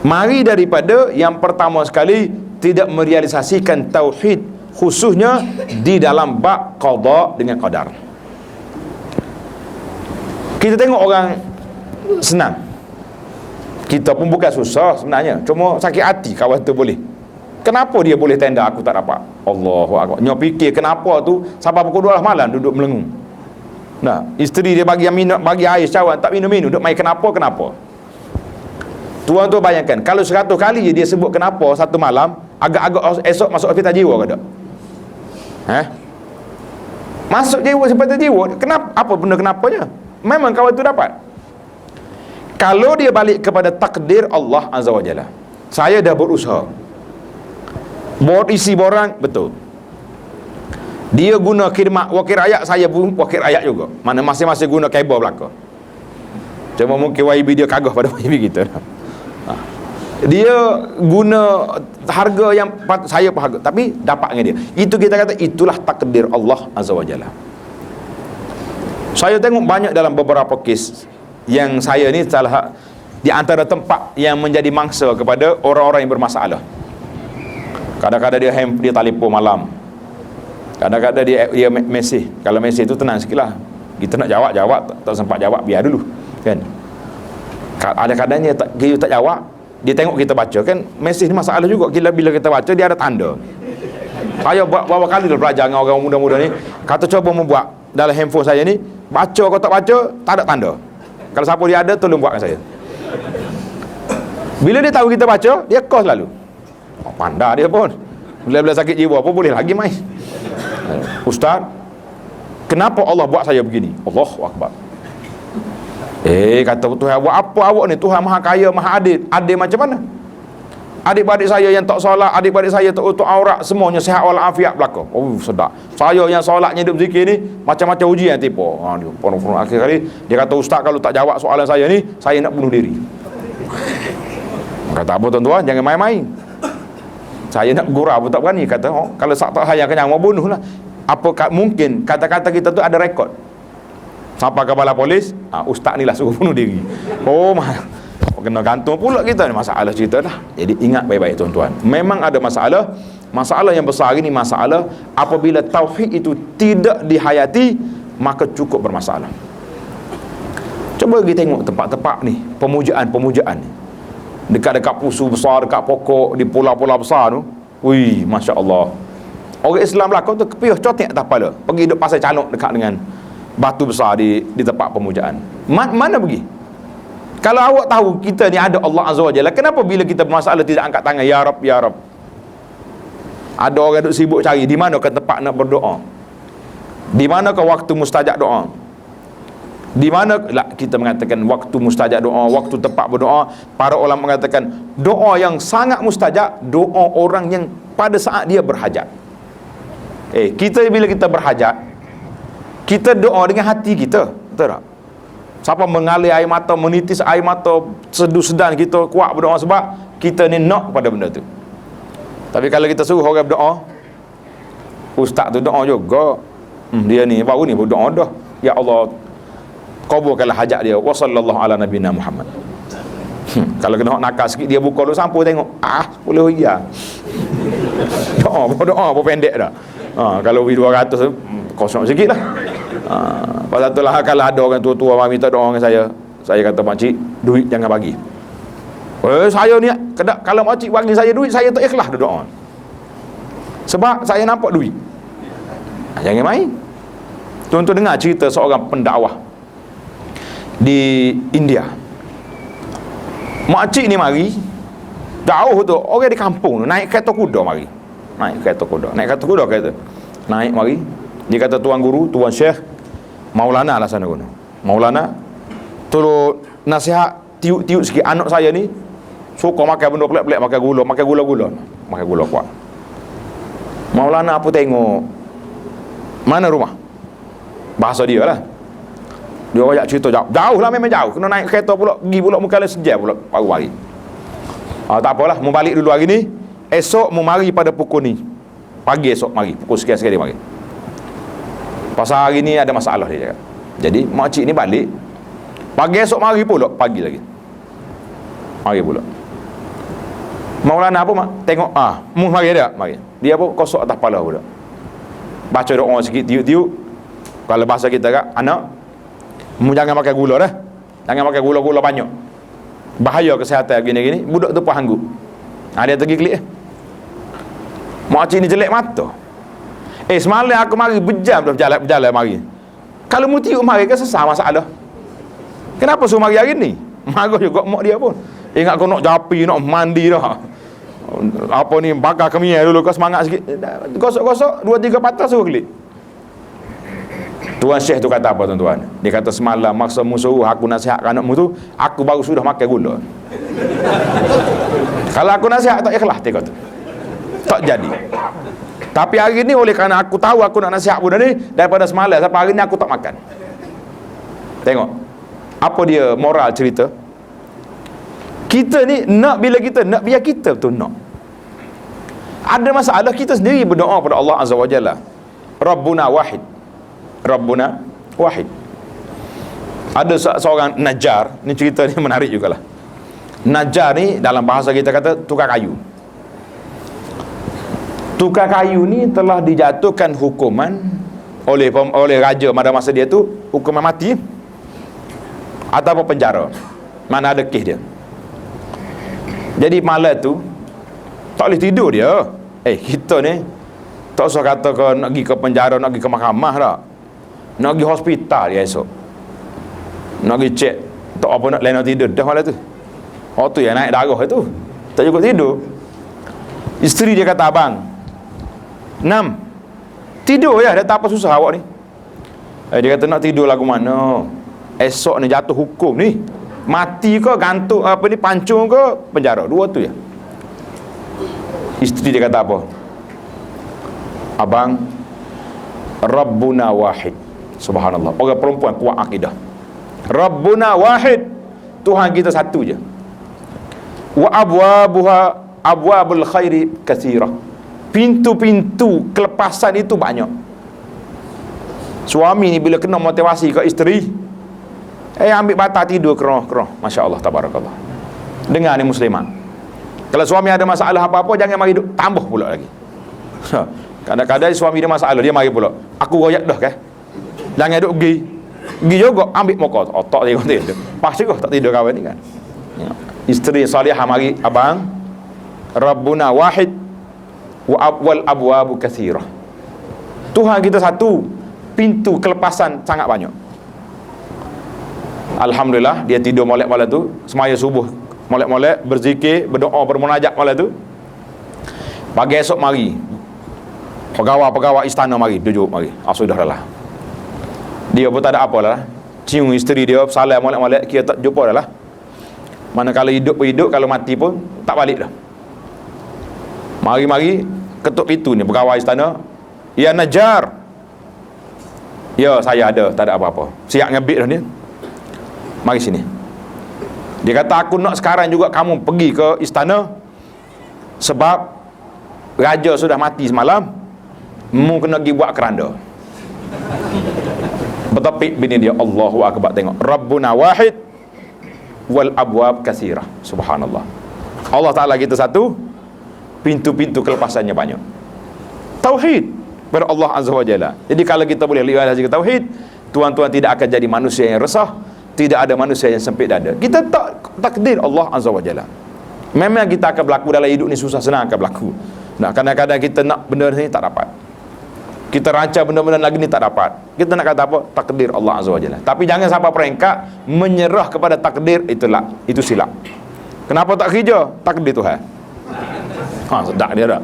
Mari daripada yang pertama sekali, tidak merealisasikan tauhid, khususnya di dalam bab qada dengan qadar. Kita tengok orang senang, kita pun bukan susah sebenarnya, cuma sakit hati kawan tu boleh. Kenapa dia boleh tenda, aku tak dapat? Allahu akbar. Nyo fikir kenapa tu sampai pukul 12 malam duduk melengung. Nah, isteri dia bagi minum, bagi air cawan, tak minum-minum, duduk main kenapa. Tuan tu bayangkan, kalau 100 kali dia sebut kenapa satu malam, agak-agak esok masuk hospital jiwa ke tak? Masuk jiwa, hospital jiwa. Kenapa? Apa benda kenapanya? Memang kawan tu dapat. Kalau dia balik kepada takdir Allah Azza wa Jalla, saya dah berusaha buat isi borang, betul. Dia guna khidmat wakil rakyat, saya pun wakil rakyat juga. Mana masing-masing guna kabel belakang. Cuma mungkin YB dia kagah pada YB kita. Dia guna harga yang saya pun harga, tapi dapat dengan dia. Itu kita kata itulah takdir Allah Azza wa Jalla. Saya tengok banyak dalam beberapa kes yang saya ni salah di antara tempat yang menjadi mangsa kepada orang-orang yang bermasalah. Kadang-kadang dia telefon malam, kadang-kadang dia mesej. Kalau mesej tu tenang sikit lah, kita nak jawab tak sempat jawab, biar dulu kan. Ada kadangnya kita tak jawab, dia tengok kita baca kan, mesej ni masalah juga. Bila kita baca dia ada tanda. Saya berapa kali dah belajar dengan orang muda-muda ni, kata coba membuat dalam handphone saya ni, baca kau tak baca tak ada tanda. Kalau siapa dia ada, tolong buatkan saya. Bila dia tahu kita baca, dia call lalu. Pandai dia pun. Bila sakit jiwa pun boleh lagi main. Ustaz, kenapa Allah buat saya begini? Allahu Akbar. Kata Tuhan, buat apa awak ni? Tuhan Maha Kaya, Maha Adil. Adil macam mana? Adik-beradik saya yang tak solat, adik-beradik saya tak tutup aurat, semuanya sihat walafiat belaka. Oh, sedap. Saya yang solatnya hidup zikir ni, macam-macam ujian tipu. Dia pun akhir kali dia kata, ustaz kalau tak jawab soalan saya ni, saya nak bunuh diri. Kata apa tuan-tuan, jangan main-main. Saya nak gurau pun tak berani. Kata, kalau tak hayang kenyang mau bunuh lah. Apa mungkin kata-kata kita tu ada rekod sampai ke kepala polis, ustaz ni lah suruh bunuh diri. Oh, kena gantung pula kita ni, masalah cerita dah. Jadi ingat baik-baik tuan-tuan, memang ada masalah yang besar ini. Masalah apabila tauhid itu tidak dihayati, maka cukup bermasalah. Cuba kita tengok tempat-tempat ni, pemujaan ni, dekat-dekat pusu besar, dekat pokok, di pulau-pulau besar tu. Wih, Masya Allah, orang Islam belakang tu kepiuh cotek atas kepala, pergi duduk pasal calok dekat dengan batu besar di tempat pemujaan. Mana pergi? Kalau awak tahu kita ni ada Allah Azza wa Jalla, kenapa bila kita bermasalah tidak angkat tangan, Ya Rab, Ya Rab? Ada orang duk sibuk cari di mana ke tempat nak berdoa, di mana ke waktu mustajab doa, di mana kita mengatakan waktu mustajab doa, waktu tempat berdoa. Para ulama mengatakan doa yang sangat mustajab, doa orang yang pada saat dia berhajat. Kita bila kita berhajat, kita doa dengan hati kita, betul tak? Siapa mengalir air mata, menitis air mata, sedu-sedan kita kuat berdoa sebab kita ni nak pada benda tu. Tapi kalau kita suruh orang berdoa, ustaz tu doa juga, dia ni baru ni berdoa dah, Ya Allah kabulkanlah hajat dia, wa sallallahu ala nabiyina Muhammad. Kalau kena nakal sikit, dia buka dulu sampul tengok, boleh ya. Doa apa pendek dah. Kalau 200 kosong sikit lah. Pasal itulah kalau ada orang tua-tua mari minta doa dengan saya kata, makcik, duit jangan bagi. Saya ni kalau makcik bagi saya duit, saya tak ikhlas doa. Sebab saya nampak duit. Jangan main. Tuan-tuan dengar cerita seorang pendakwah di India. Makcik ni mari jauh tu, orang di kampung naik kereta kuda mari. Naik kereta kuda kata. Naik mari. Dia kata, tuan guru, tuan syekh Maulana lah sana guna. Maulana tolong nasihat tiup sikit, anak saya ni suka makan benda pelik-pelik, makan gula kuat. Maulana apa tengok, mana rumah? Bahasa dia lah. Dia ajak cerita jauh lah, memang jauh. Kena naik kereta pula, pergi pula muka lah sejam pula baru mari. Tak apalah, mau balik dulu hari ni. Esok mau mari pada pukul ni. Pagi esok mari, pukul sekian-sekian dia mari. Pasal hari ni ada masalah dia cakap. Jadi makcik ni balik, pagi esok mari pula, pagi lagi mari pula. Maulana apa mak? Tengok mu mari dah, mari. Dia apa kosok atas kepala pula. Baca doa sikit, tiup-tiup. Kalau bahasa kita kat, anak, mu jangan makan gula dah. Jangan makan gula-gula banyak. Bahaya kesihatan gini-gini. Budak tu pun hanggup. Dia pergi klik. Makcik ni jelek mata. Semalam aku mari berjam dah berjalan mari. Kalau mu tiup mari ke sesah masalah. Kenapa suruh mari hari ni? Marah juga mak dia pun. Ingat kau nak japi, nak mandi dah. Apa ni, bakar kemia dulu, kau semangat sikit. Gosok-gosok, 2-3 patah suruh klik. Tuan Syekh tu kata apa tuan-tuan? Dia kata, semalam maksa mu suruh aku nasihatkan anakmu tu, aku baru sudah makan gula. Kalau aku nasihat tak ikhlas, dia kata. Tak jadi. Tapi hari ni oleh kerana aku tahu aku nak nasihat benda ni, daripada semalam sampai hari ni aku tak makan. Tengok apa dia moral cerita. Kita ni nak, bila kita nak, biar kita betul nak. Ada masalah, kita sendiri berdoa pada Allah Azza wa Jalla, Rabbuna wahid, Rabbuna wahid. Ada seorang Najjar, ni cerita ni menarik jugalah. Najjar ni dalam bahasa kita kata tukar kayu. Tukar kayu ni telah dijatuhkan hukuman oleh raja pada masa dia tu, hukuman mati atau penjara. Mana ada kes dia. Jadi malam tu tak boleh tidur dia. Kita ni tak usah kata ke nak pergi ke penjara, nak pergi ke mahkamah tak. Nak pergi hospital dia esok. Nak pergi cek, tak apa nak lain tidur dah malam tu. Tu yang naik darah tu. Tak cukup tidur. Isteri dia kata, abang, 6 tidur ya, dah tak apa susah awak ni. Dia kata, nak tidur lagu mana? Esok ni jatuh hukum ni. Mati ke, gantung apa ni, pancung ke, penjara. Dua tu ya. Isteri dia kata apa? Abang, Rabbuna wahid. Subhanallah. Orang perempuan kuat akidah. Rabbuna wahid. Tuhan kita satu je. Wa abwabuha abwabul khairi katsirah. Pintu-pintu kelepasan itu banyak. Suami ni bila kena motivasi ke isteri, ambil batal tidur keroh-keroh. Masya Allah, tabarakallah. Dengar ni muslimat, kalau suami ada masalah apa-apa, jangan mari duk tambah pula lagi. Kadang-kadang suami dia masalah, dia mari pula, aku royak dah kan. Jangan duk pergi juga ambil mokot otak dia tidur. Pasti kau tak tidur kawan ni kan. Isteri salihah mari, abang, Rabbuna wahid wal abwabu katsirah. Tuhan kita satu, pintu kelepasan sangat banyak. Alhamdulillah, dia tidur molek malam tu, semaya subuh molek-molek, berzikir, berdoa, bermunajat malam tu. Pagi esok mari, pegawai istana mari, duduk mari. Sudahlah. Dia pun tak ada apa lah. Cium isteri dia, salam molek-molek, kira tak jumpa dah lah. Manakala hidup pun hidup, kalau mati pun tak balik dah. Mari-mari ketuk pintu ni pegawai istana. Ya Najjar. Ya, saya ada, tak ada apa-apa. Siap ngebit dah dia. Mari sini. Dia kata, aku nak sekarang juga kamu pergi ke istana, sebab raja sudah mati semalam, mu kena pergi buat keranda. Bertepik bini dia, Allahu Akbar, tengok, Rabbuna wahid wal abwab katsirah. Subhanallah. Allah Ta'ala kita satu, pintu-pintu kelepasannya banyak. Tauhid pada Allah Azza wa Jalla. Jadi kalau kita boleh lihat hasil tauhid, tuan-tuan tidak akan jadi manusia yang resah, tidak ada manusia yang sempit dada. Kita takdir Allah Azza wa Jalla. Memang kita akan berlaku dalam hidup ni, susah senang akan berlaku. Nah, kadang-kadang kita nak benda ni tak dapat. Kita rancang benda-benda lagi ni tak dapat. Kita nak kata apa? Takdir Allah Azza wa Jalla. Tapi jangan sampai peringkat menyerah kepada takdir, itu silap. Kenapa tak kerja? Takdir Tuhan. Sedap dia dah.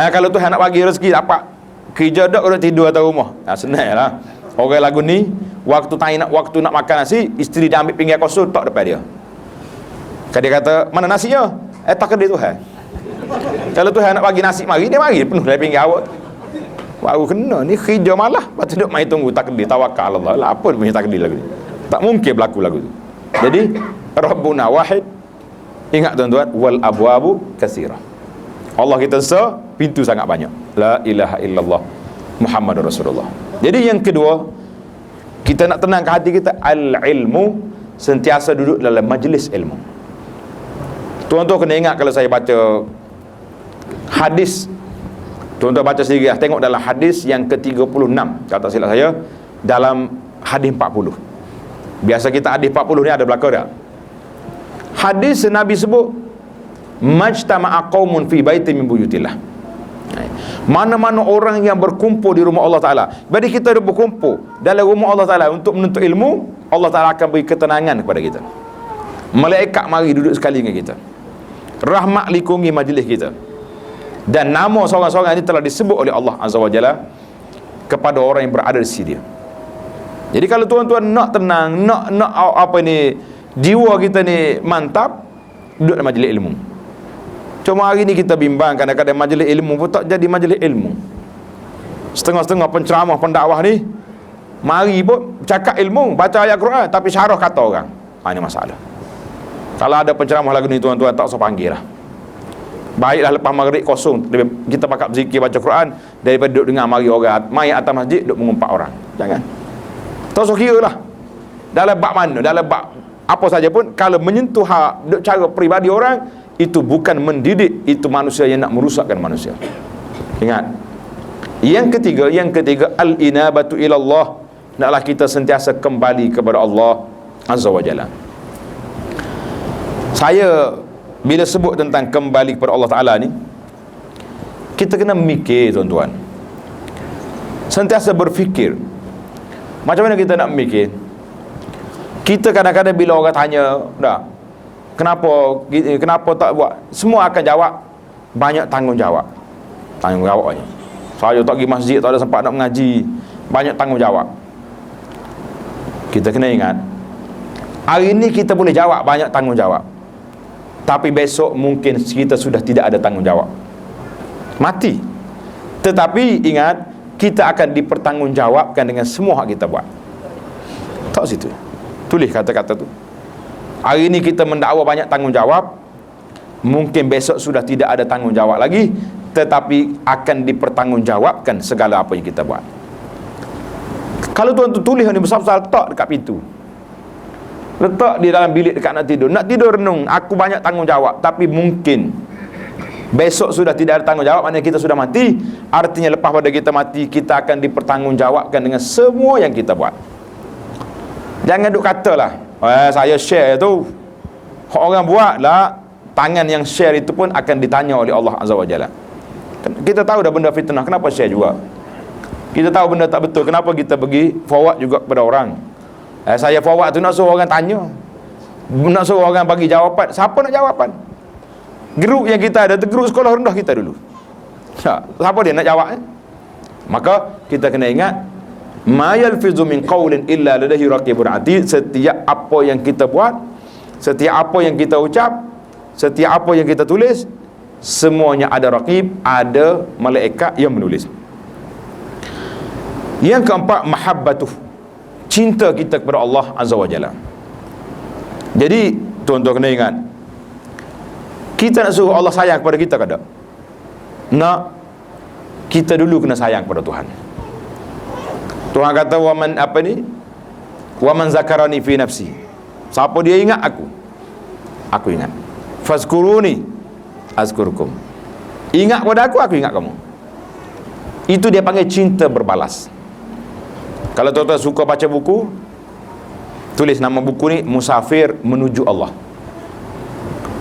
Kalau Tuhan nak bagi rezeki dapat kerja dak, kena tidur atas rumah. Senanglah. Orang lagu ni, waktu nak makan nasi, isteri dia ambil pinggan kosong tok depan dia. Kan dia kata, mana nasinya? Takdir Tuhan. Kalau Tuhan nak bagi nasi mari, dia mari penuh dari pinggan awak. Baru kena ni kerja malah, lepas tu duk mai tunggu takdir, tawakal Allah. Lah apa punya takdir lagu ni? Tak mungkin berlaku lagu tu. Jadi Rabbuna wahid, ingat tuan-tuan, wal abwabu katsirah. Allah kita pintu sangat banyak. La ilaha illallah Muhammadur Rasulullah. Jadi yang kedua, kita nak tenangkan hati kita, al-ilmu, sentiasa duduk dalam majlis ilmu. Tuan-tuan kena ingat, kalau saya baca hadis, tuan-tuan baca sendiri lah, tengok dalam hadis yang ke-36, kata silap saya, dalam hadis 40. Biasa kita hadis 40 ni ada belakang tak? Hadis Nabi sebut, majtama'a qaumun fi baitin min buyutillah. Mana-mana orang yang berkumpul di rumah Allah Ta'ala. Jadi kita ada berkumpul dalam rumah Allah Ta'ala untuk menuntut ilmu, Allah Ta'ala akan beri ketenangan kepada kita. Malaikat mari duduk sekali dengan kita, rahmat likungi majlis kita, dan nama seorang-seorang ini telah disebut oleh Allah Azza wa Jalla kepada orang yang berada di sisi dia. Jadi kalau tuan-tuan nak tenang, nak apa ni, jiwa kita ni mantap, duduk dalam majlis ilmu. Cuma hari ni kita bimbang, kadang-kadang majlis ilmu pun tak jadi majlis ilmu. Setengah-setengah penceramah, pendakwah ni mari pun cakap ilmu, baca ayat Quran, tapi syarah kata orang. Ini masalah. Kalau ada penceramah lagu ni, tuan-tuan tak usah panggil lah. Baiklah lepas maghrib kosong, kita pakat berzikir, baca Quran, daripada duduk dengar mari orang mai atas masjid duduk mengumpat orang. Jangan. Tak usah kira lah dalam bab mana, dalam bab apa saja pun, kalau menyentuh cara peribadi orang, itu bukan mendidik, itu manusia yang nak merusakkan manusia. Ingat. Yang ketiga, al-inabatu ilallah, naklah kita sentiasa kembali kepada Allah Azza wa Jalla. Saya bila sebut tentang kembali kepada Allah Ta'ala ni, kita kena mikir tuan-tuan, sentiasa berfikir. Macam mana kita nak mikir? Kita kadang-kadang bila orang tanya, kenapa tak buat, semua akan jawab banyak tanggungjawabnya. Saya tak pergi masjid, tak ada sempat nak mengaji, banyak tanggungjawab. Kita kena ingat, hari ini kita boleh jawab banyak tanggungjawab, tapi besok mungkin kita sudah tidak ada tanggungjawab. Mati. Tetapi ingat, kita akan dipertanggungjawabkan dengan semua hak kita buat. Tak situ. Tulis kata-kata tu. Hari ini kita mendakwa banyak tanggungjawab, mungkin besok sudah tidak ada tanggungjawab lagi, tetapi akan dipertanggungjawabkan segala apa yang kita buat. Kalau tuan tu tulis ni besar-besar, letak dekat pintu, letak di dalam bilik dekat nak tidur renung, aku banyak tanggungjawab, tapi mungkin besok sudah tidak ada tanggungjawab, maknanya kita sudah mati. Artinya lepas pada kita mati, kita akan dipertanggungjawabkan dengan semua yang kita buat. Jangan duk katalah, saya share tu, orang buat lah, tangan yang share itu pun akan ditanya oleh Allah Azza wa Jalla. Kita tahu dah benda fitnah, kenapa share juga? Kita tahu benda tak betul, kenapa kita pergi forward juga kepada orang? Saya forward tu nak suruh orang tanya, nak suruh orang bagi jawapan. Siapa nak jawapan? Grup yang kita ada tu grup sekolah rendah kita dulu. Siapa dia nak jawab? Maka kita kena ingat, ma yalfizu min qawlin illa ladayhi raqibun atid. Setiap apa yang kita buat, setiap apa yang kita ucap, setiap apa yang kita tulis, semuanya ada raqib, ada malaikat yang menulis. Yang keempat, mahabbatuh, cinta kita kepada Allah Azza wa Jalla. Jadi tuan-tuan kena ingat, kita nak suruh Allah sayang kepada kita ke tak? Nak. Kita dulu kena sayang kepada Tuhan. Tuhan kata, waman apa ni? Waman zakarani fi nafsi. Siapa dia ingat aku, aku ingat. Fazkuruni azkurukum. Ingat kepada aku ingat kamu. Itu dia panggil cinta berbalas. Kalau tuan-tuan suka baca buku, tulis nama buku ni, Musafir Menuju Allah.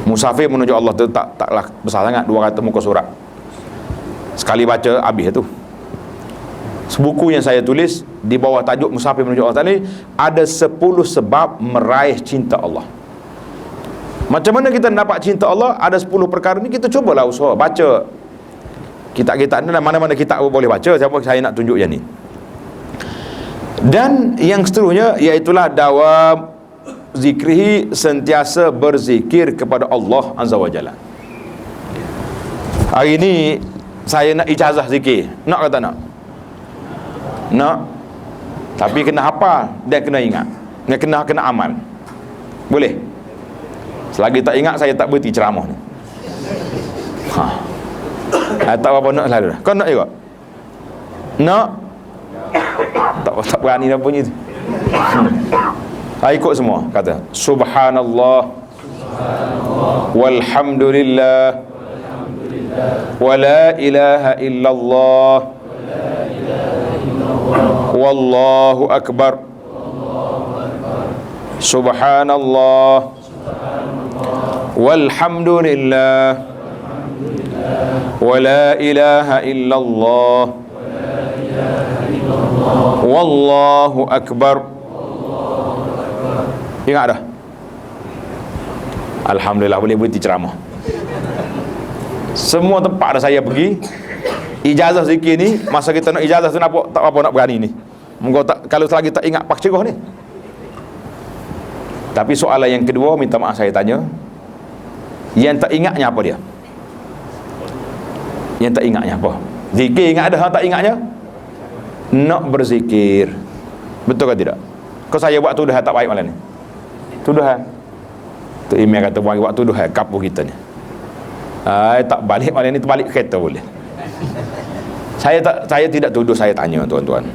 Musafir Menuju Allah tu taklah besar sangat, 200 muka surat. Sekali baca habis tu. Buku yang saya tulis di bawah tajuk Musafir Menuju Allah tadi ada 10 sebab meraih cinta Allah. Macam mana kita dapat cinta Allah? Ada 10 perkara ni, kita cubalah usaha baca kitab-kitab ni, mana-mana kitab boleh baca. Siapa saya nak tunjuk yang ni. Dan yang seterusnya, iaitulah dawam zikrihi, sentiasa berzikir kepada Allah Azza wa Jalla. Hari ini saya nak ijazah zikir. Nak ke tak nak? Nak. Tapi kena hafal dan kena ingat. Dan kena amal. Boleh? Selagi tak ingat, saya tak berhenti ceramah ni. Tak apa nak selalu dah. Kau nak juga? Nak? Tak berani dah bunyi tu. Ikut semua. Kata Subhanallah, walhamdulillah, wa la ilaha illallah, wallahu akbar. Subhanallah, walhamdulillah, wa la ilaha illallah, wallahu akbar. Ingat dah? Alhamdulillah, boleh berhenti ceramah. Semua tempat dah saya pergi. Ijazah zikir ni, masa kita nak ijazah tu tak apa nak berani ni. Kalau selagi tak ingat pak cerah ni. Tapi soalan yang kedua, minta maaf saya tanya, yang tak ingatnya apa dia? Yang tak ingatnya apa? Zikir ingat ada, tak ingatnya? Nak berzikir. Betul ke tidak? Kau saya buat tuduhan tak baik malam ni? Tuduhan. Tu email kata buat tuduhan kapu kita ni. Tak balik malam ni, terbalik kereta boleh. Saya tidak tuduh, saya tanya tuan-tuan.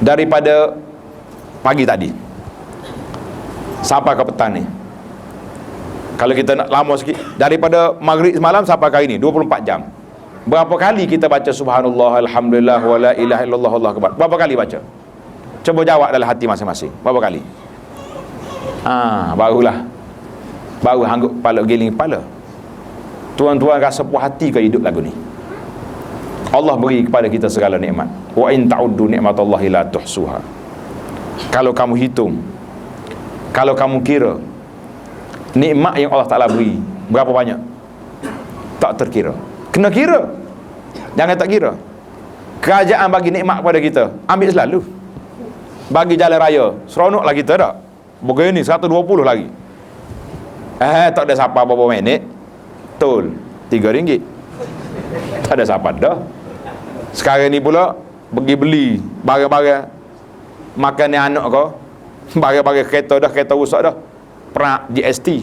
Daripada pagi tadi sampai ke petang ni, kalau kita nak lama sikit, daripada maghrib semalam sampai hari ni 24 jam, berapa kali kita baca subhanallah, alhamdulillah, wa la ilaha illallah, wallahu akbar? Berapa kali baca? Cuba jawab dalam hati masing-masing. Berapa kali? Baru hanggup kepala, giling kepala. Tuan-tuan rasa puas hati ke hidup lagu ni? Allah beri kepada kita segala nikmat. Wa in ta'uddu ni'matallahi la tuhsuha. Kalau kamu hitung, kalau kamu kira nikmat yang Allah Ta'ala beri, berapa banyak? Tak terkira. Kena kira, jangan tak kira. Kerajaan bagi nikmat kepada kita, ambil selalu. Bagi jalan raya, seronoklah kita tak? Begini 120 lagi. Tak ada siapa berapa minit. Tol RM3. Tak ada siapa dah. Sekarang ni pula pergi beli barang-barang makan ni anak kau, barang-barang kereta dah, kereta rusak dah, perak GST.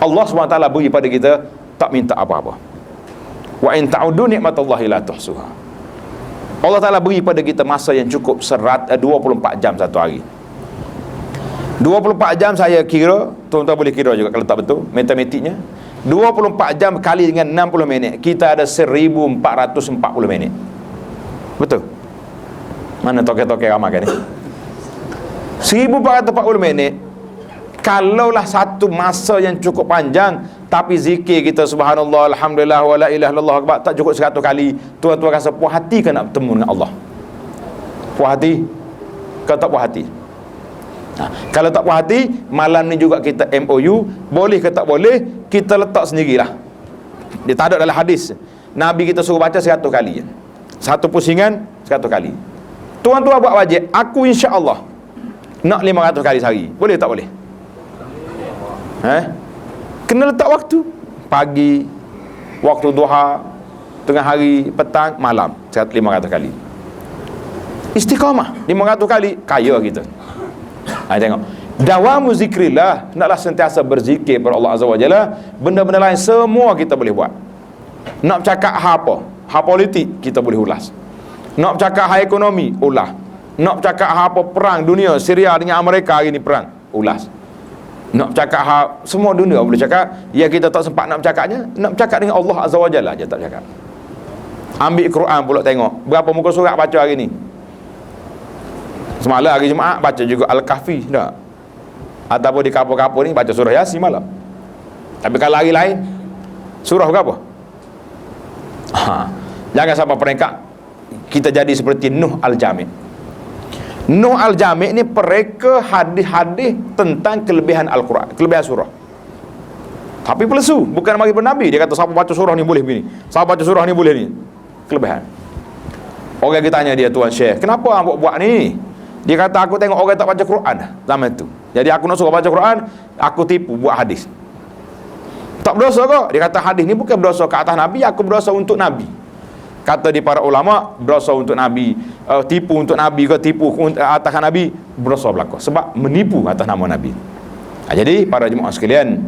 Allah SWT beri pada kita, tak minta apa-apa. Wa in ta'udu nikmatallahi la tuhsuha. Allah Ta'ala beri pada kita masa yang cukup 24 jam satu hari. 24 jam saya kira, tuan-tuan boleh kira juga kalau tak betul matematiknya. 24 jam kali dengan 60 minit, kita ada 1440 minit. Betul? Mana toke-toke ramalkan ni? 1440 minit. Kalaulah satu masa yang cukup panjang, tapi zikir kita subhanallah, alhamdulillah, wa la ilaha illallah akbar tak cukup 100 kali, tuan-tuan rasa puas hati ke nak bertemu dengan Allah? Puas hati ke tak puas hati? Kalau tak puas hati, malam ni juga kita MOU, boleh ke tak boleh, kita letak sendirilah. Dia tak ada dalam hadis. Nabi kita suruh baca 100 kali. Satu pusingan 100 kali. Tuan-tuan buat wajib, aku insya-Allah nak 500 kali sehari. Boleh tak boleh? Kena letak waktu. Pagi, waktu duha, tengah hari, petang, malam, 500 kali. Istiqamah 500 kali, kaya kita. Tengok, dawamu zikrillah, naklah sentiasa berzikir pada Allah Azza wa Jalla. Benda-benda lain semua kita boleh buat. Nak bercakap apa? Hak politik kita boleh ulas. Nak bercakap hak ekonomi, ulas. Nak bercakap apa perang dunia Syria dengan Amerika hari ni perang, ulas. Nak bercakap hak semua dunia boleh cakap. Ya, kita tak sempat nak bercakapnya, nak bercakap dengan Allah Azza wa Jalla aja tak bercakap. Ambil Quran pula tengok, berapa muka surat baca hari ni? Semalam hari Jumaat baca juga Al-Kahfi tak? Ataupun di kapur-kapur ni baca surah Yasin malam. Tapi kalau hari lain surah berapa? Jangan sampai peringkat kita jadi seperti Nuh Al-Jami'. Nuh Al-Jami' ni pereka hadis-hadis tentang kelebihan Al-Quran, kelebihan surah. Tapi pelesu, bukan bagi Nabi. Dia kata siapa baca surah ni boleh begini, siapa baca surah ni boleh ni. Kelebihan. Orang kita tanya dia, Tuan Syekh, kenapa hang buat ni? Dia kata, aku tengok orang tak baca Quran zaman tu, jadi aku nak suruh baca Quran, aku tipu buat hadis. Tak berdosa kok? Dia kata hadis ni bukan berdosa ke atas Nabi, aku berdosa untuk Nabi. Kata di para ulama, berdosa untuk Nabi, tipu untuk Nabi ke tipu atas Nabi, berdosa belaka sebab menipu atas nama Nabi. Jadi para jemaah sekalian,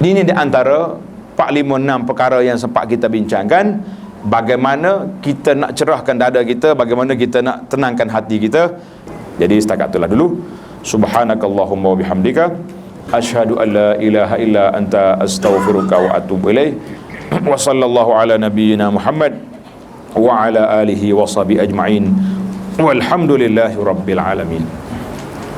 ini di antara 4-5-6 perkara yang sempat kita bincangkan. Bagaimana kita nak cerahkan dada kita, bagaimana kita nak tenangkan hati kita. Jadi setakat itulah dulu. Subhanakallahumma wa bihamdika, asyhadu an la ilaha illa anta, astaghfiruka wa atubu ilaih. Wa sallallahu ala nabiyyina Muhammad wa ala alihi wa sahbihi ajma'in. Walhamdulillahi rabbil alamin.